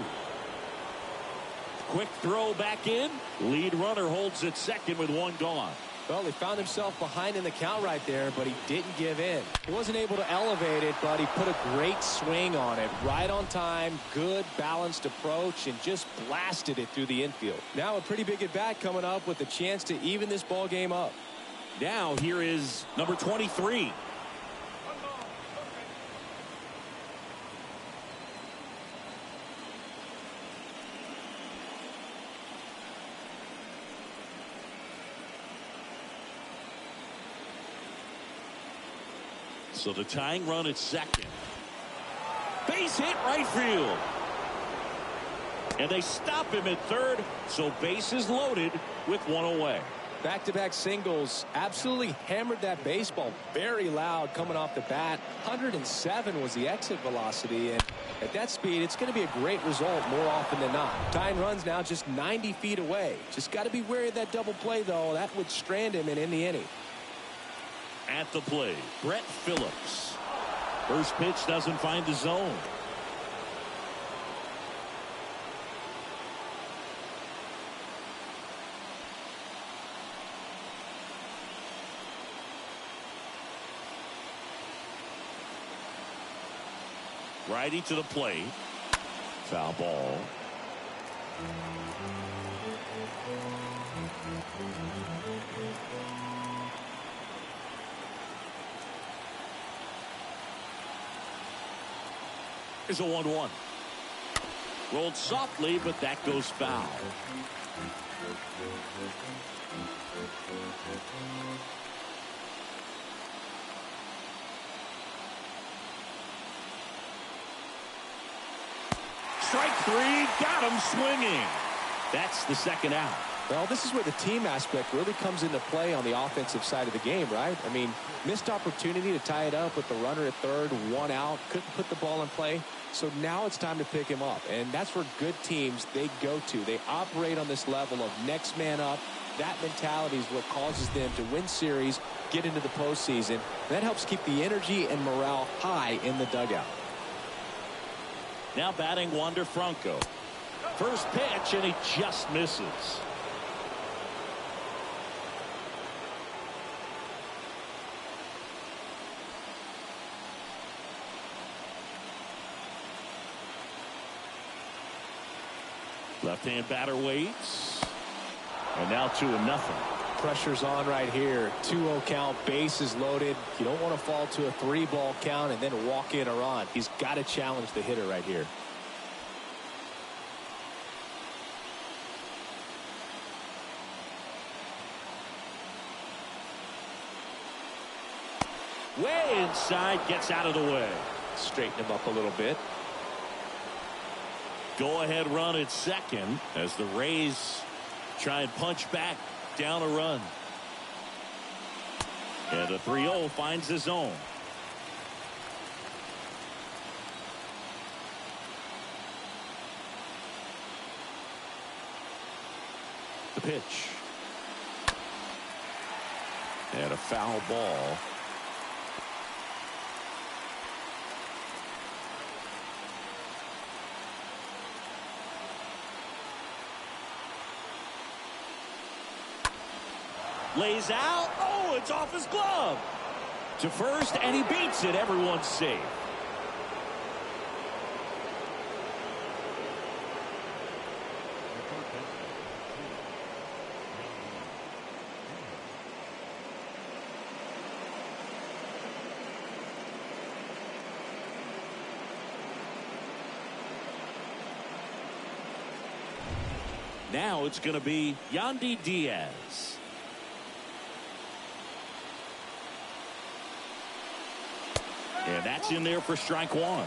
Quick throw back in. Lead runner holds at second with 1 gone. Well, he found himself behind in the count right there, but he didn't give in. He wasn't able to elevate it, but he put a great swing on it. Right on time, good balanced approach, and just blasted it through the infield. Now a pretty big at bat coming up with a chance to even this ball game up. Now here is number 23. So the tying run at second. Base hit right field. And they stop him at third, so bases loaded with one away. Back-to-back singles, absolutely hammered that baseball. Very loud coming off the bat. 107 was the exit velocity, and at that speed, it's going to be a great result more often than not. Tying runs now just 90 feet away. Just got to be wary of that double play, though. That would strand him and end the inning. At the plate, Brett Phillips. First pitch doesn't find the zone. Righty to the plate. Foul ball. Here's a 1-1. Rolled softly, but that goes foul. Strike three, got him swinging. That's the second out. Well, this is where the team aspect really comes into play on the offensive side of the game, right? I mean, missed opportunity to tie it up with the runner at third, one out, couldn't put the ball in play. So now it's time to pick him up, and that's where good teams, they go to. They operate on this level of next man up. That mentality is what causes them to win series, get into the postseason. That helps keep the energy and morale high in the dugout. Now batting Wander Franco. First pitch, and he just misses. Left-hand batter waits. And now 2-0. Pressure's on right here. 2-0 count, bases loaded. You don't want to fall to a 3-ball count and then walk in a run. He's got to challenge the hitter right here. Way inside, gets out of the way. Straighten him up a little bit. Go-ahead run at second as the Rays try and punch back down a run. And the 3-0 finds the zone. The pitch. And a foul ball. Lays out. Oh, it's off his glove. To first, and he beats it. Everyone's safe. Now it's going to be Yandy Diaz. And that's in there for strike one.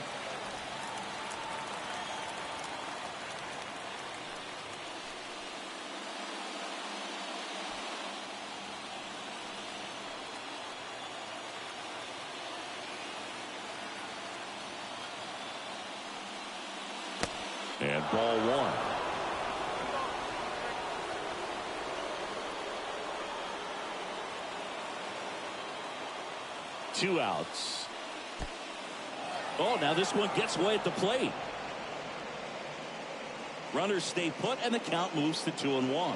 And ball one. Two outs. Oh, now this one gets away at the plate. Runners stay put, and the count moves to 2-1.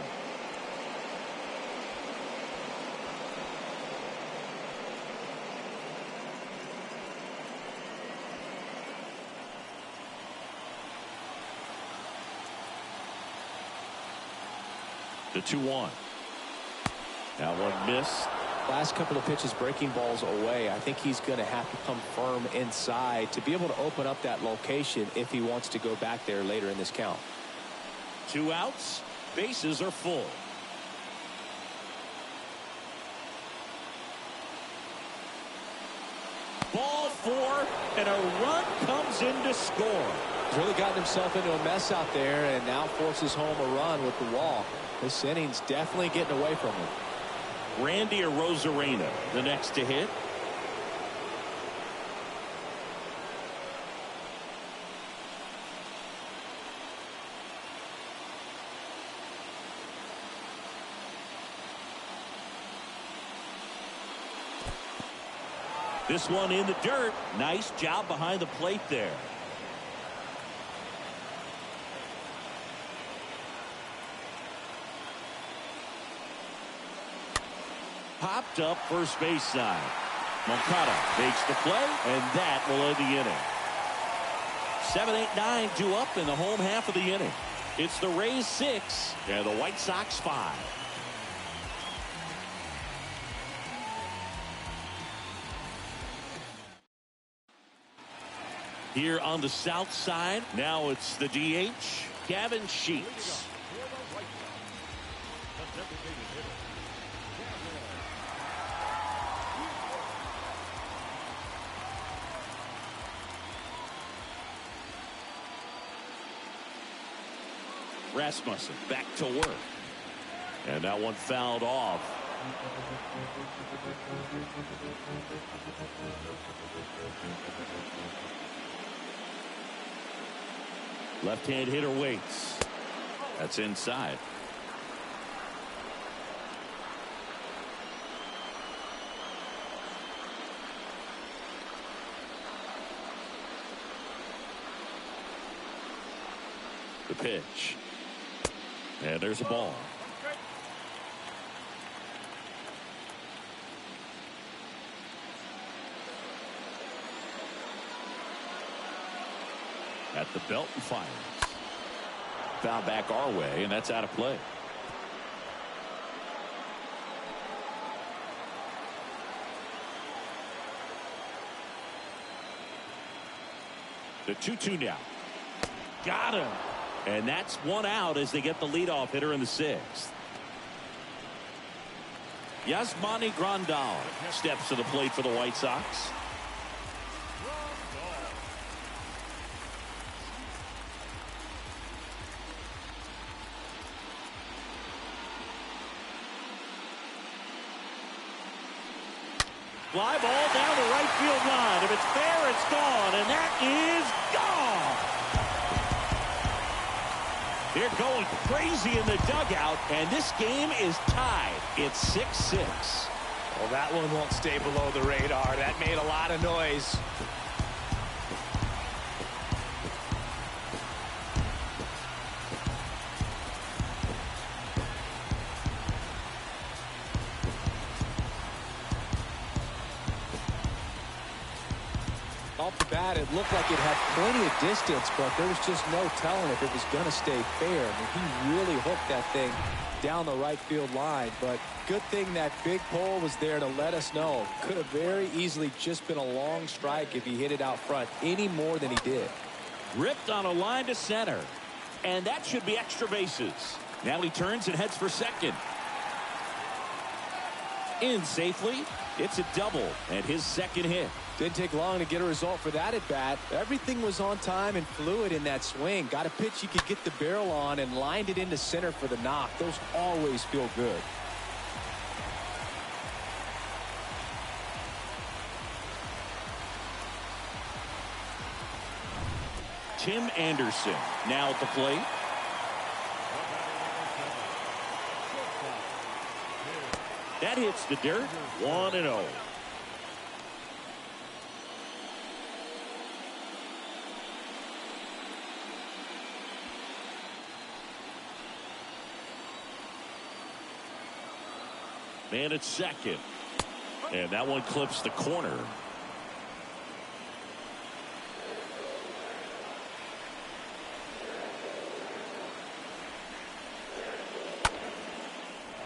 The 2-1. That one missed. Last couple of pitches breaking balls away. I think he's going to have to come firm inside to be able to open up that location if he wants to go back there later in this count. Two outs. Bases are full. and a run comes in to score. He's really gotten himself into a mess out there and now forces home a run with the wall. This inning's definitely getting away from him. Randy Arozarena, the next to hit. This one in the dirt. Nice job behind the plate there. Popped up first base side. Moncada makes the play, and that will end the inning. 7, 8, 9, 2 up in the home half of the inning. It's the Rays 6 and the White Sox 5. Here on the south side, now it's the DH, Gavin Sheets. Rasmussen back to work. And that one fouled off. Left-hand hitter waits. That's inside. The pitch. And there's a ball. At the belt and fires. Foul back our way, and that's out of play. The 2-2 now. Got him. And that's one out as they get the leadoff hitter in the 6th. Yasmani Grandal steps to the plate for the White Sox. Fly ball down the right field line. If it's fair, it's gone, and that is gone. They're going crazy in the dugout, and this game is tied. It's 6-6. Well, that one won't stay below the radar. That made a lot of noise. Off the bat, it looked like it had plenty of distance, but there was just no telling if it was going to stay fair. I mean, he really hooked that thing down the right field line, but good thing that big pole was there to let us know. Could have very easily just been a long strike if he hit it out front any more than he did. Ripped on a line to center, and that should be extra bases. Now he turns and heads for second. In safely. It's a double and his second hit. Didn't take long to get a result for that at bat. Everything was on time and fluid in that swing. Got a pitch you could get the barrel on and lined it into center for the knock. Those always feel good. Tim Anderson now at the plate. That hits the dirt. 1-0. Man at second. And that one clips the corner.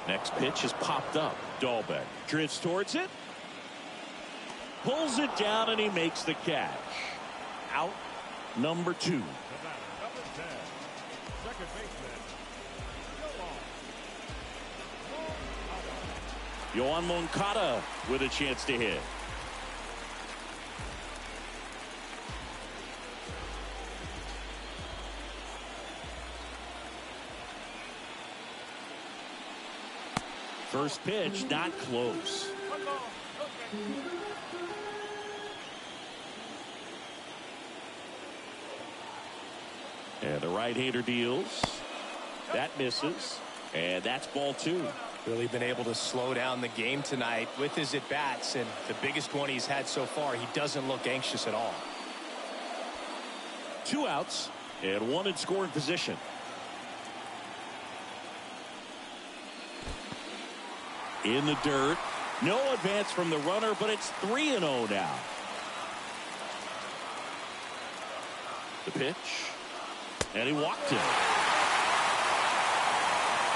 Next pitch is popped up. Dahlbeck drifts towards it. Pulls it down and he makes the catch. Out number 2. Number 10, second baseman, Yoan Moncada with a chance to hit. First pitch, not close. One ball, no strike. And the right-hander deals. That misses. And that's ball 2. Really been able to slow down the game tonight with his at-bats, and the biggest one he's had so far, he doesn't look anxious at all. 2 outs and 1 in scoring position. In the dirt. No advance from the runner, but it's 3-0 now. The pitch. And he walked him.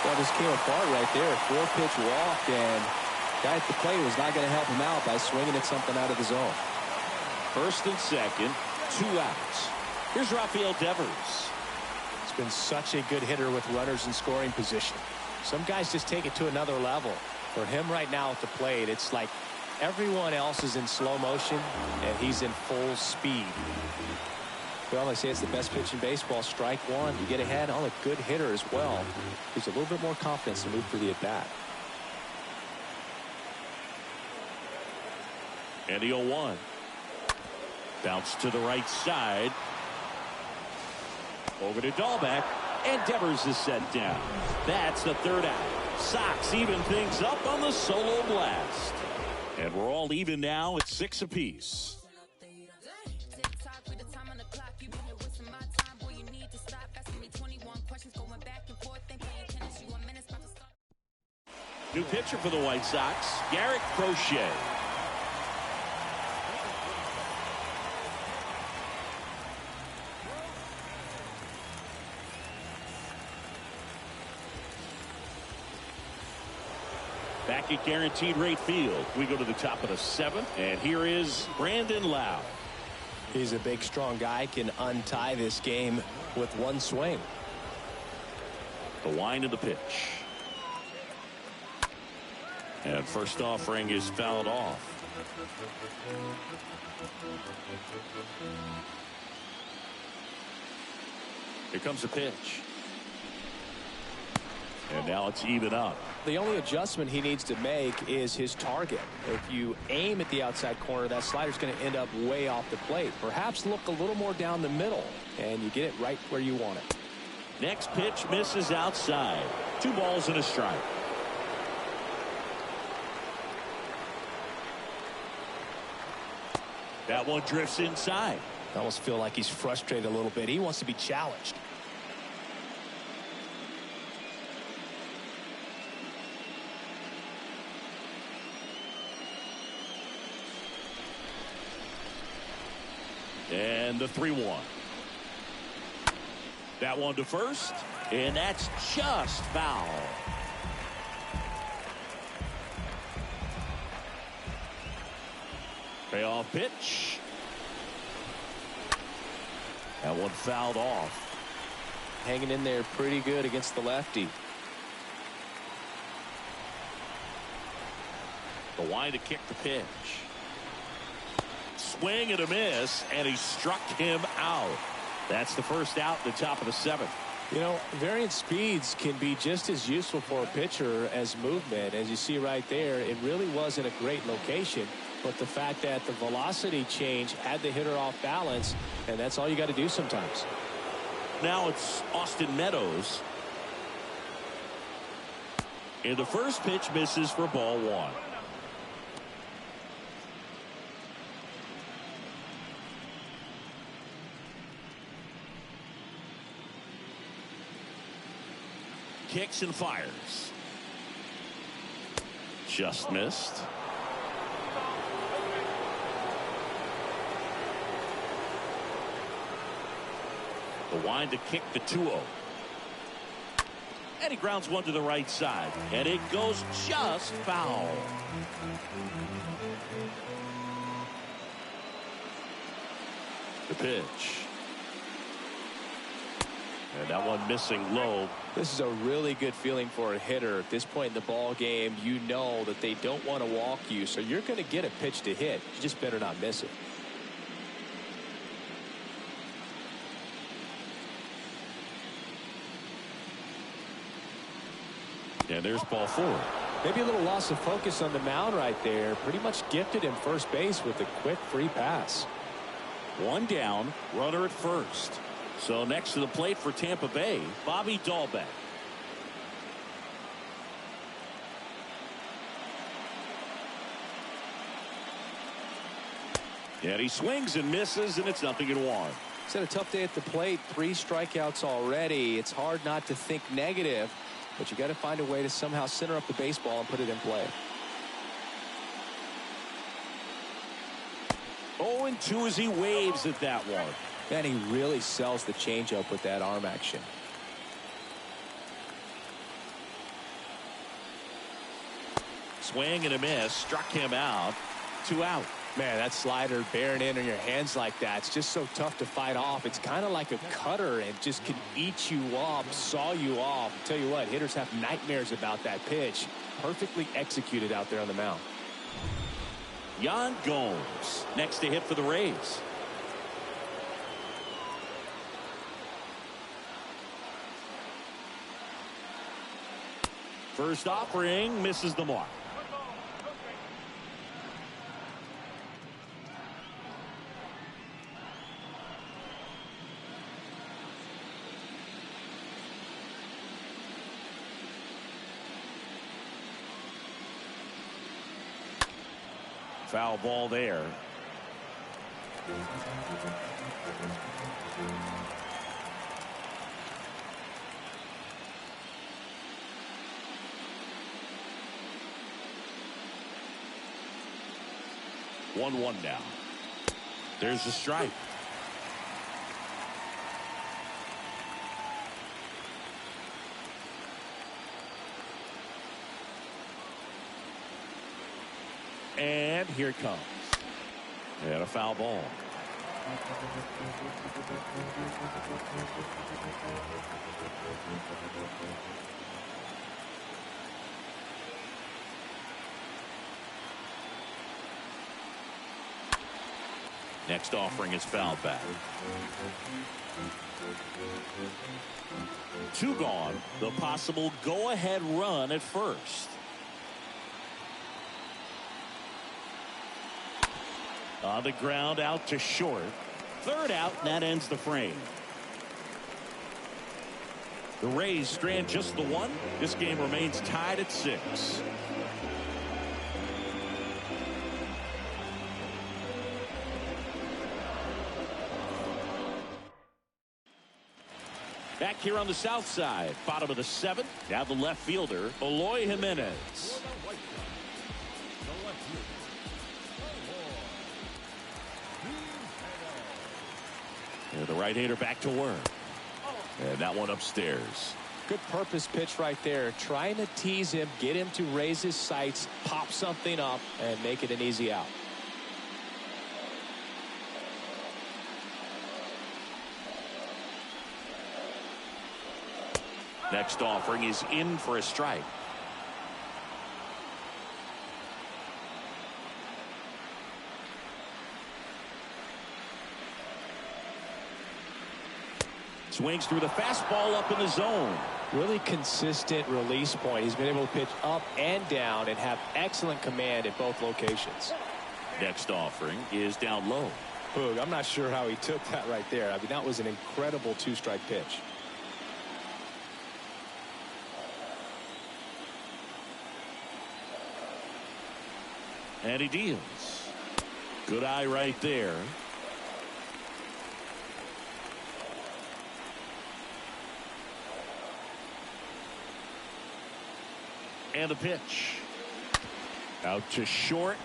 Well, this came apart right there. 4-pitch walk, and guy at the plate was not going to help him out by swinging at something out of the zone. First and second, 2 outs. Here's Rafael Devers. He's been such a good hitter with runners in scoring position. Some guys just take it to another level. For him right now at the plate, it's like everyone else is in slow motion, and he's in full speed. Well, they say it's the best pitch in baseball. Strike one. You get ahead on a good hitter as well. Gives a little bit more confidence to move for the at-bat. And the 0-1. Bounce to the right side. Over to Dahlbeck. And Devers is set down. That's the 3rd out. Sox even things up on the solo blast. And we're all even now at 6 apiece. New pitcher for the White Sox, Garrett Crochet. Back at Guaranteed Rate Field, we go to the top of the 7th, and here is Brandon Lau. He's a big, strong guy, can untie this game with one swing. The wind of the pitch. And first offering is fouled off. Here comes the pitch. And now it's even up. The only adjustment he needs to make is his target. If you aim at the outside corner, that slider's going to end up way off the plate. Perhaps look a little more down the middle, and you get it right where you want it. Next pitch misses outside. 2 balls and a strike. That one drifts inside. I almost feel like he's frustrated a little bit. He wants to be challenged. And the 3-1. That one to first, and that's just foul. Payoff pitch. That one fouled off. Hanging in there pretty good against the lefty. The wind to kick the pitch. Swing and a miss, and he struck him out. That's the first out at the top of the 7th. You know, variant speeds can be just as useful for a pitcher as movement. As you see right there, it really wasn't a great location, but the fact that the velocity change had the hitter off balance, and that's all you got to do sometimes. Now it's Austin Meadows. And the first pitch misses for ball 1. Kicks and fires. Just missed. The wind to kick the 2-0. And he grounds one to the right side. And it goes just foul. The pitch. And that one missing low. This is a really good feeling for a hitter. At this point in the ball game, you know that they don't want to walk you, so you're going to get a pitch to hit. You just better not miss it. And there's ball 4. Maybe a little loss of focus on the mound right there. Pretty much gifted him first base with a quick free pass. One down, runner at first. So next to the plate for Tampa Bay, Bobby Dahlbeck. And he swings and misses, and it's 0-1. He's had a tough day at the plate. 3 strikeouts already. It's hard not to think negative, but you got to find a way to somehow center up the baseball and put it in play. 0-2 as he waves at that one. Man, he really sells the changeup with that arm action. Swing and a miss. Struck him out. 2 out. Man, that slider bearing in on your hands like that, it's just so tough to fight off. It's kind of like a cutter and just can eat you up, saw you off. I'll tell you what, hitters have nightmares about that pitch. Perfectly executed out there on the mound. Yan Gomes next to hit for the Rays. First offering misses the mark. Foul ball there. One now. There's the strike. And here it comes. And a foul ball. Next offering is fouled back. 2 gone. The possible go-ahead run at first. On the ground, out to short. 3rd out, and that ends the frame. The Rays strand just the 1. This game remains tied at 6. Back here on the south side, bottom of the 7th. Now the left fielder, Eloy Jimenez. And the right-hander back to work. And that one upstairs. Good purpose pitch right there. Trying to tease him, get him to raise his sights, pop something up, and make it an easy out. Next offering is in for a strike. Swings through the fastball up in the zone. Really consistent release point. He's been able to pitch up and down and have excellent command at both locations. Next offering is down low. Boog, I'm not sure how he took that right there. I mean, that was an incredible 2-strike pitch. And he deals. Good eye right there. And the pitch. Out to short.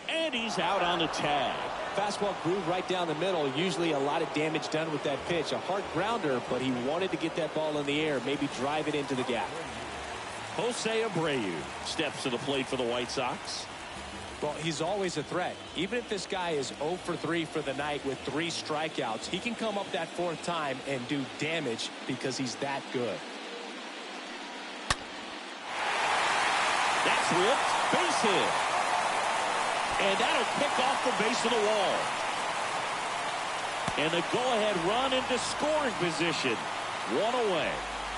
And he's out on the tag. Fastball groove right down the middle. Usually a lot of damage done with that pitch. A hard grounder, but he wanted to get that ball in the air, maybe drive it into the gap. Jose Abreu steps to the plate for the White Sox. Well, he's always a threat. Even if this guy is 0 for 3 for the night with 3 strikeouts, he can come up that 4th time and do damage because he's that good. That's ripped. Base hit. And that'll pick off the base of the wall. And the go-ahead run into scoring position. 1 away.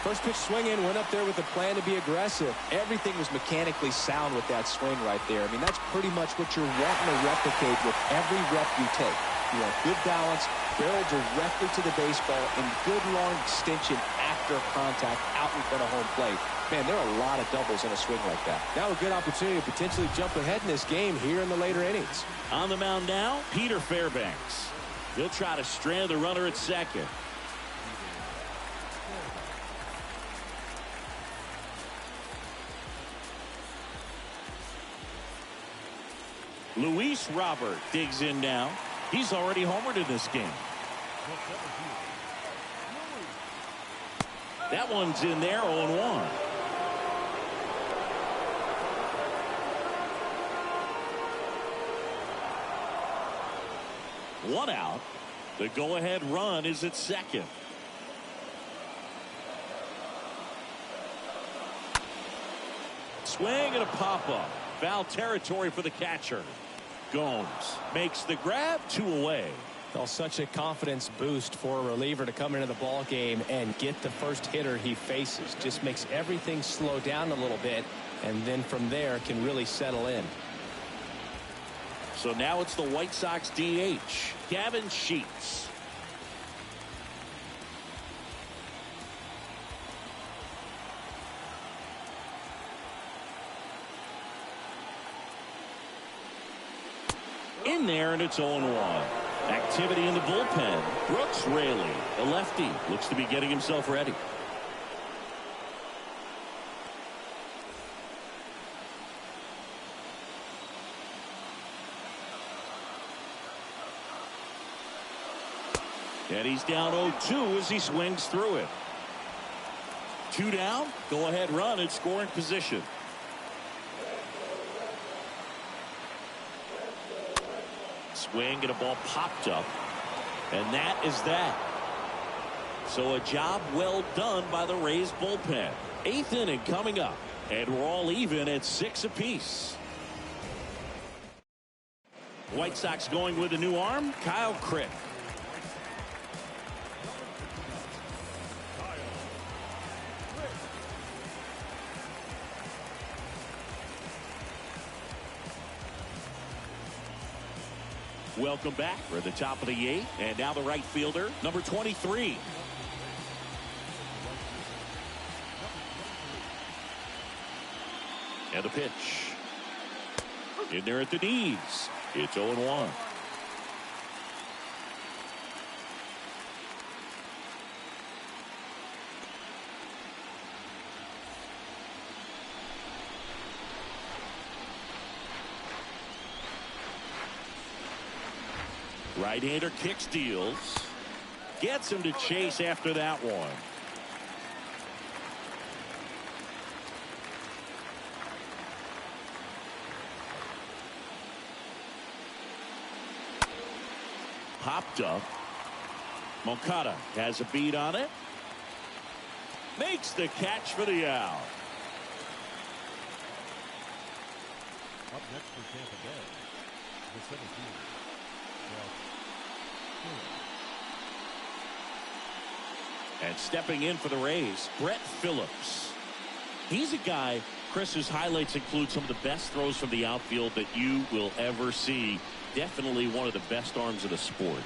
First pitch swing in, went up there with a plan to be aggressive. Everything was mechanically sound with that swing right there. I mean, that's pretty much what you're wanting to replicate with every rep you take. You want good balance, barrel directly to the baseball, and good long extension after contact out in front of home plate. Man, there are a lot of doubles in a swing like that. Now a good opportunity to potentially jump ahead in this game here in the later innings. On the mound now, Peter Fairbanks. He'll try to strand the runner at second. Luis Robert digs in now. He's already homered in this game. That one's in there, 0-1. One out. The go-ahead run is at second. Swing and a pop-up. Foul territory for the catcher. Gomes makes the grab, 2 away. Well, such a confidence boost for a reliever to come into the ball game and get the first hitter he faces. Just makes everything slow down a little bit, and then from there can really settle in. So now it's the White Sox DH, Gavin Sheets. In there, and it's 0-1. Activity in the bullpen. Brooks Raley, the lefty, looks to be getting himself ready. And he's down 0-2 as he swings through it. 2 down, go ahead run in scoring position. Swing and a ball popped up, and that is that. So a job well done by the Rays bullpen. 8th inning coming up, and we're all even at 6 apiece. White Sox going with a new arm, Kyle Crick. Welcome back. We're at the top of the 8th, and now the right fielder, number 23. And the pitch. In there at the knees. It's 0-1. Right-hander kick steals. Gets him to chase after that one. Popped up. Moncada has a beat on it. Makes the catch for the out. Up next for Tampa Bay, the 17. And stepping in for the Rays, Brett Phillips. He's a guy, Chris, whose highlights include some of the best throws from the outfield that you will ever see. Definitely one of the best arms of the sport.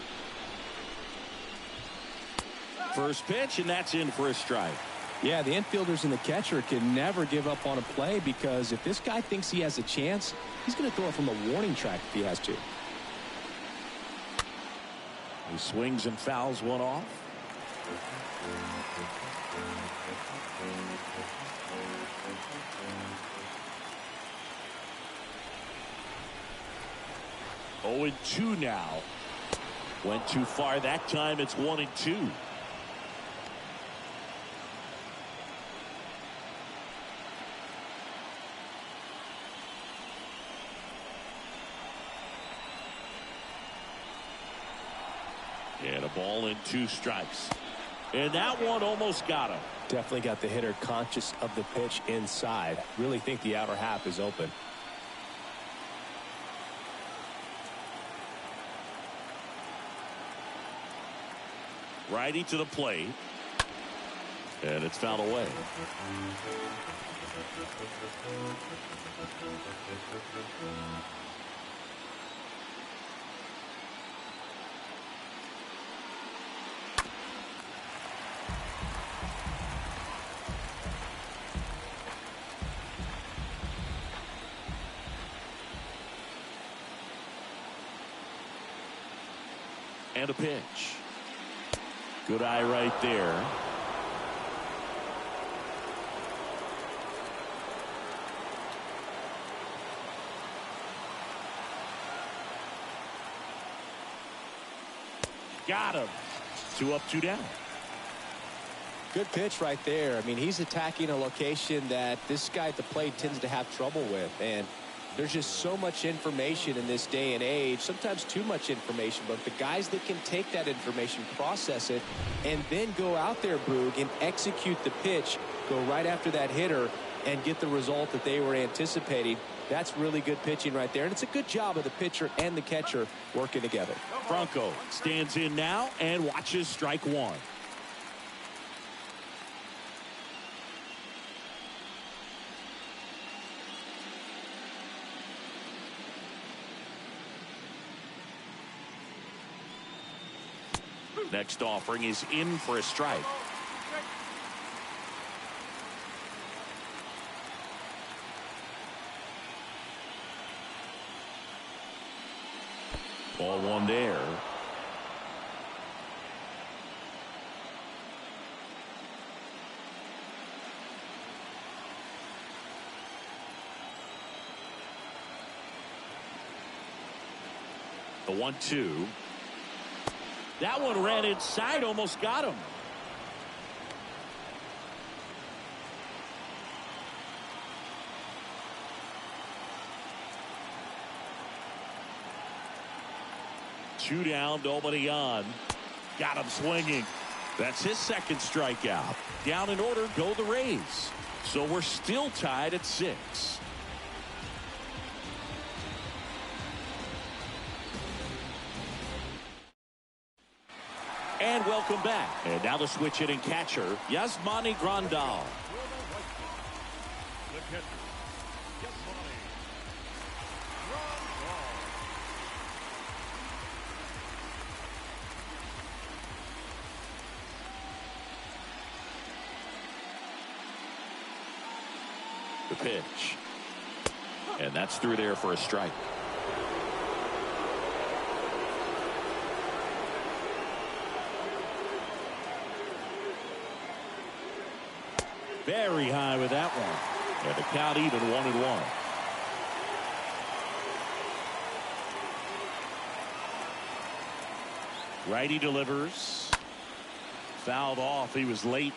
First pitch, and that's in for a strike. Yeah, the infielders and the catcher can never give up on a play, because if this guy thinks he has a chance, he's going to throw it from the warning track if he has to. He swings and fouls one off. Oh, and 2 now. Went too far that time. It's 1-2. And a ball and 2 strikes. And that one almost got him. Definitely got the hitter conscious of the pitch inside. Really think the outer half is open. Righty to the plate. And it's fouled away. And a pitch. Good eye right there. Got him. 2 up, 2 down. Good pitch right there. I mean, he's attacking a location that this guy at the plate tends to have trouble with. And there's just so much information in this day and age, sometimes too much information. But the guys that can take that information, process it, and then go out there, Boog, and execute the pitch, go right after that hitter, and get the result that they were anticipating. That's really good pitching right there. And it's a good job of the pitcher and the catcher working together. Franco stands in now and watches strike 1. Next offering is in for a strike. Ball 1 there. The 1-2. That one ran inside, almost got him. Two down, nobody on. Got him swinging. That's his second strikeout. Down in order, go the Rays. So we're still tied at 6. And welcome back. And now the switch hitting catcher, Yasmani Grandal. The catcher, Yasmani The pitch. And that's through there for a strike. Very high with that one. And the count even 1-1. Righty delivers. Fouled off. He was late.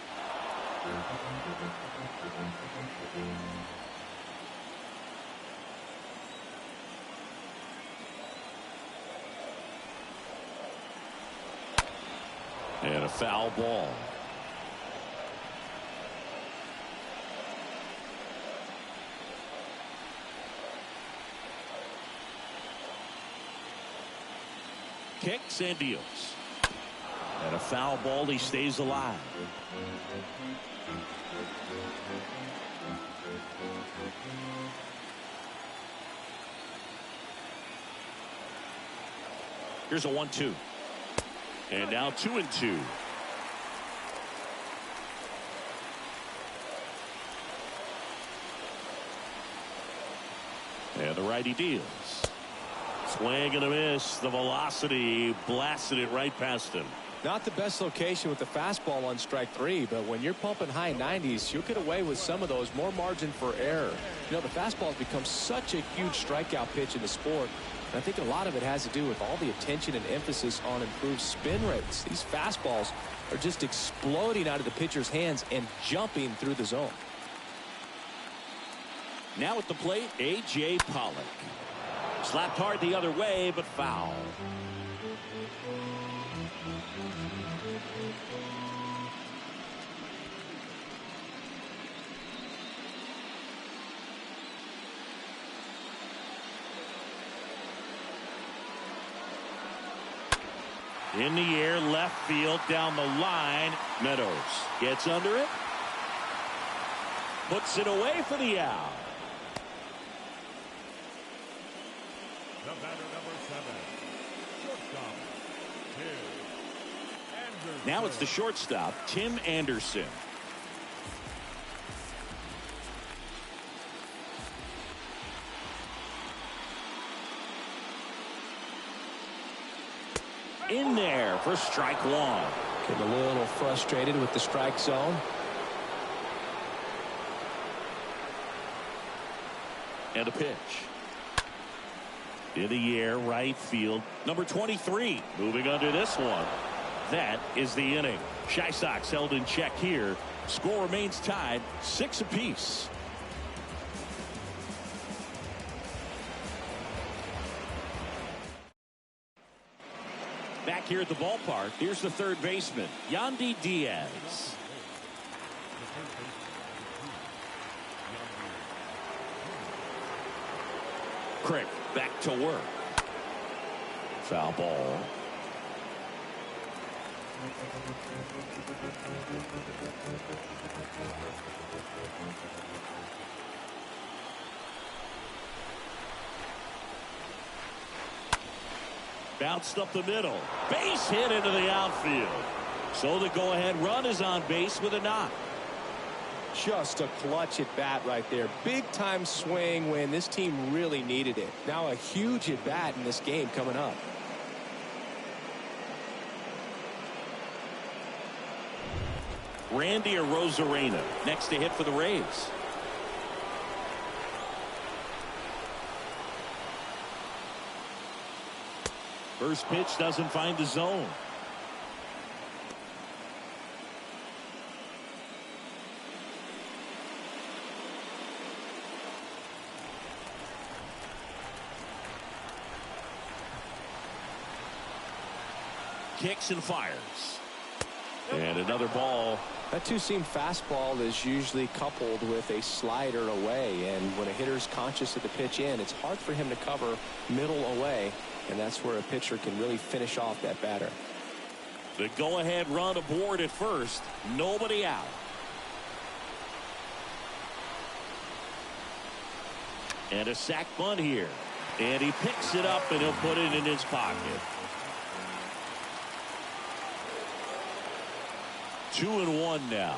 And a foul ball. Kicks and deals. And a foul ball. He stays alive. Here's a 1-2. And now 2-2. And the righty deals. Swing and a miss. The velocity blasted it right past him. Not the best location with the fastball on strike 3, but when you're pumping high 90s, you'll get away with some of those. More margin for error. You know, the fastball has become such a huge strikeout pitch in the sport. And I think a lot of it has to do with all the attention and emphasis on improved spin rates. These fastballs are just exploding out of the pitcher's hands and jumping through the zone. Now at the plate, A.J. Pollock. Slapped hard the other way, but foul. In the air, left field, down the line. Meadows gets under it. Puts it away for the out. The batter, number 7, shortstop, Tim Anderson. Now it's the shortstop, Tim Anderson. In there for strike one. Getting a little frustrated with the strike zone. And a pitch. In the air, right field. Number 23 moving under this one. That is the inning. Chi Sox held in check here. Score remains tied, 6 apiece. Back here at the ballpark, here's the third baseman, Yandy Diaz. Crick back to work. Foul ball. Bounced up the middle. Base hit into the outfield. So the go-ahead run is on base with a knock. Just a clutch at bat right there. Big time swing when this team really needed it. Now a huge at bat in this game coming up. Randy Arozarena next to hit for the Rays. First pitch doesn't find the zone. Kicks and fires. And another ball. That two-seam fastball is usually coupled with a slider away, and when a hitter's conscious of the pitch in, it's hard for him to cover middle away, and that's where a pitcher can really finish off that batter. The go-ahead run aboard at first. Nobody out. And a sac bunt here. And he picks it up and he'll put it in his pocket. 2-1 now.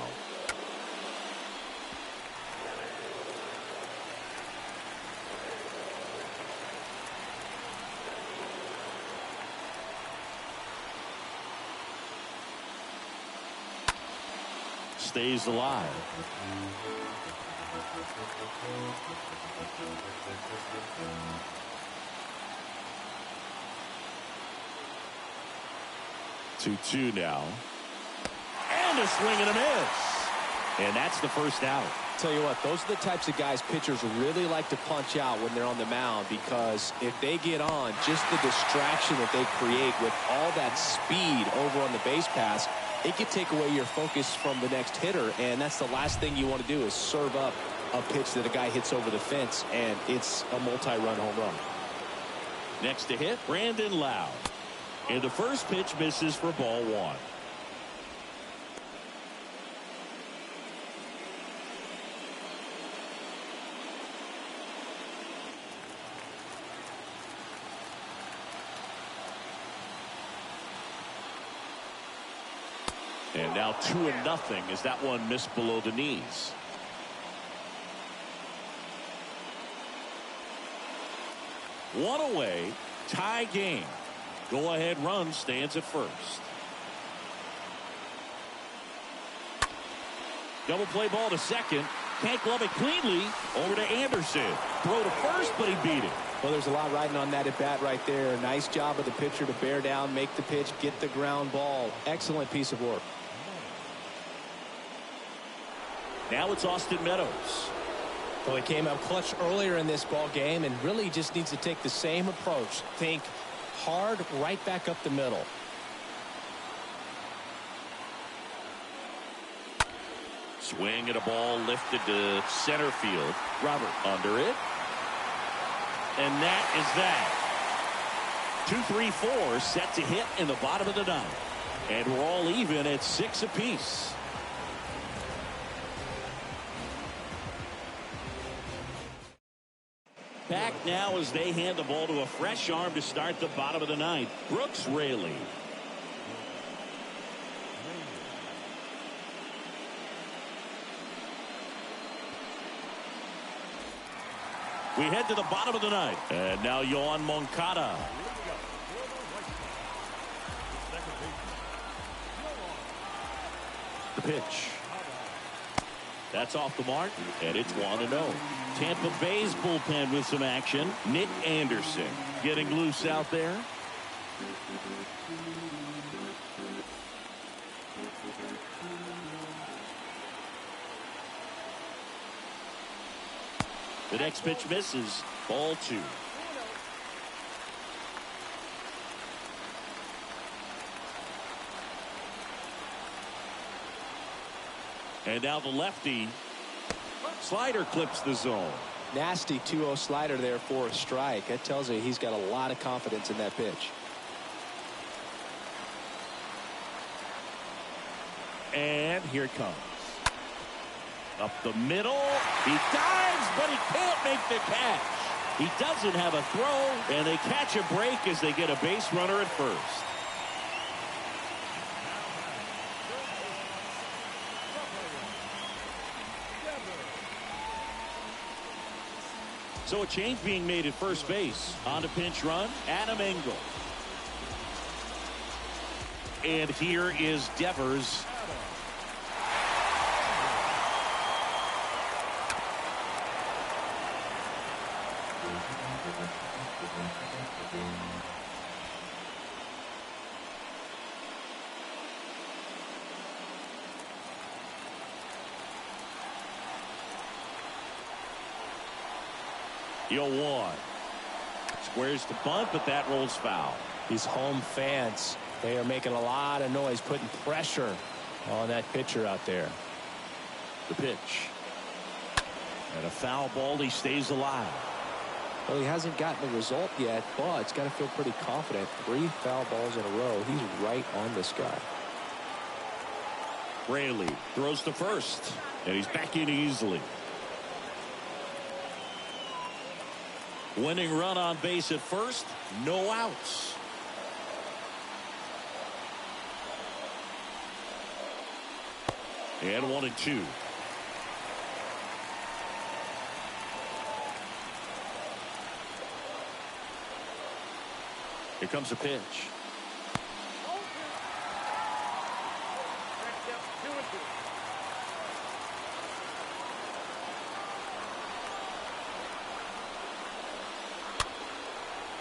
Stays alive. Two now. And a swing and a miss. And that's the first out. Tell you what, those are the types of guys pitchers really like to punch out when they're on the mound, because if they get on, just the distraction that they create with all that speed over on the base pass, it can take away your focus from the next hitter, and that's the last thing you want to do is serve up a pitch that a guy hits over the fence, and it's a multi-run home run. Next to hit, Brandon Lowe. And the first pitch misses for ball one. And now 2-0 as that one missed below the knees. One away, tie game. Go-ahead run stands at first. Double play ball to second. Can't glove it cleanly. Over to Anderson. Throw to first, but he beat it. Well, there's a lot riding on that at bat right there. Nice job of the pitcher to bear down, make the pitch, get the ground ball. Excellent piece of work. Now it's Austin Meadows. Well, he came up clutch earlier in this ball game and really just needs to take the same approach. Think hard right back up the middle. Swing at a ball lifted to center field. Robert under it. And that is that. 2, 3, 4 set to hit in the bottom of the ninth. And we're all even at 6 apiece. Back now as they hand the ball to a fresh arm to start the bottom of the ninth. Brooks Raley. We head to the bottom of the ninth. And now Yohan Moncada. The pitch. That's off the mark, and it's 1-0. Tampa Bay's bullpen with some action. Nick Anderson getting loose out there. The next pitch misses. Ball 2. And now the lefty. Slider clips the zone. Nasty 2-0 slider there for a strike. That tells you he's got a lot of confidence in that pitch. And here it comes. Up the middle. He dives, but he can't make the catch. He doesn't have a throw, and they catch a break as they get a base runner at first. So a change being made at first base. On to pinch run, Adam Engel. And here is Devers. Yohan squares the bunt, but that rolls foul. These home fans, they are making a lot of noise, putting pressure on that pitcher out there. The pitch. And a foul ball. He stays alive. Well, he hasn't gotten the result yet, but it's got to feel pretty confident. 3 foul balls in a row. He's right on this guy. Raley throws to first, and he's back in easily. Winning run on base at first, no outs. And 1-2. Here comes a pitch.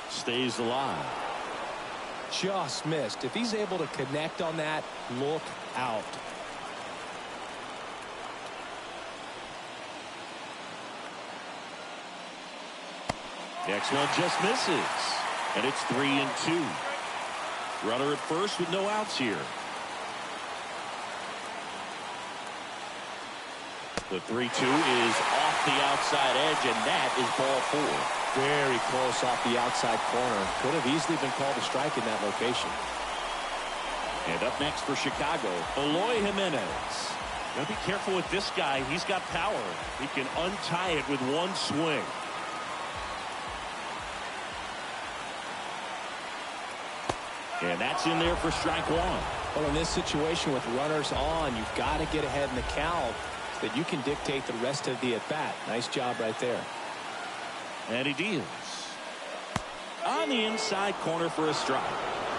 Stays alive. Just missed. If he's able to connect on that, look out. Next one just misses. And it's 3-2. Runner at first with no outs here. The 3-2 is off the outside edge, and that is ball 4. Very close off the outside corner. Could have easily been called a strike in that location. And up next for Chicago, Eloy Jimenez. Gotta be careful with this guy. He's got power. He can untie it with one swing. And that's in there for strike 1. Well, in this situation with runners on, you've got to get ahead in the count so that you can dictate the rest of the at-bat. Nice job right there. And he deals. On the inside corner for a strike.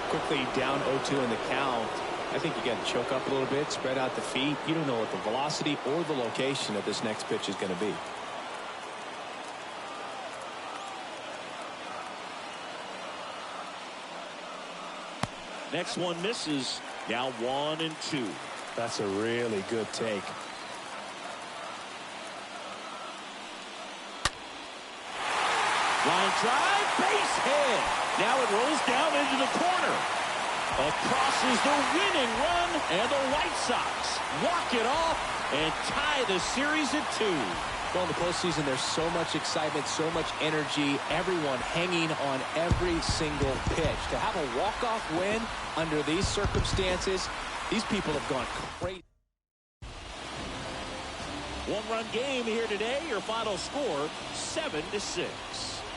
Quickly down 0-2 in the count. I think you got to choke up a little bit, spread out the feet. You don't know what the velocity or the location of this next pitch is going to be. Next one misses. Now 1-2. That's a really good take. Line drive, base hit. Now it rolls down into the corner. Across is the winning run, and the White Sox walk it off and tie the series at 2. Well, in the postseason, there's so much excitement, so much energy, everyone hanging on every single pitch. To have a walk-off win under these circumstances, these people have gone crazy. One-run game here today. Your final score, 7-6.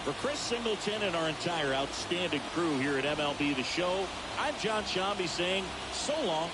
For Chris Singleton and our entire outstanding crew here at MLB The Show, I'm John Shambi saying so long.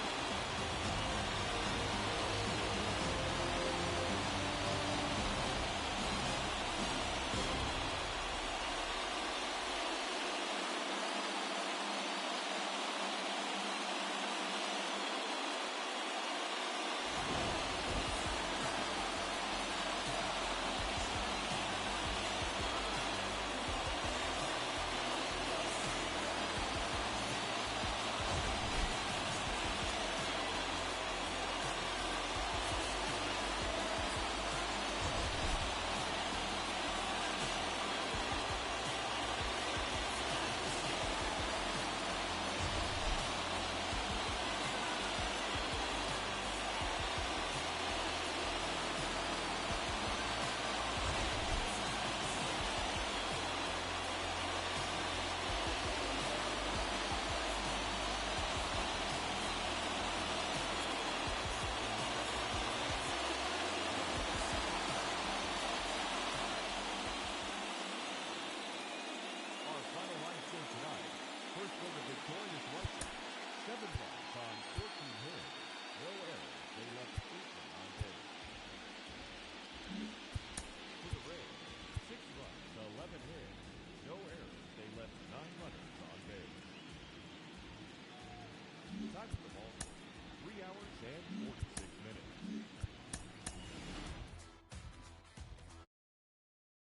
Time for the ball. 3 hours and 40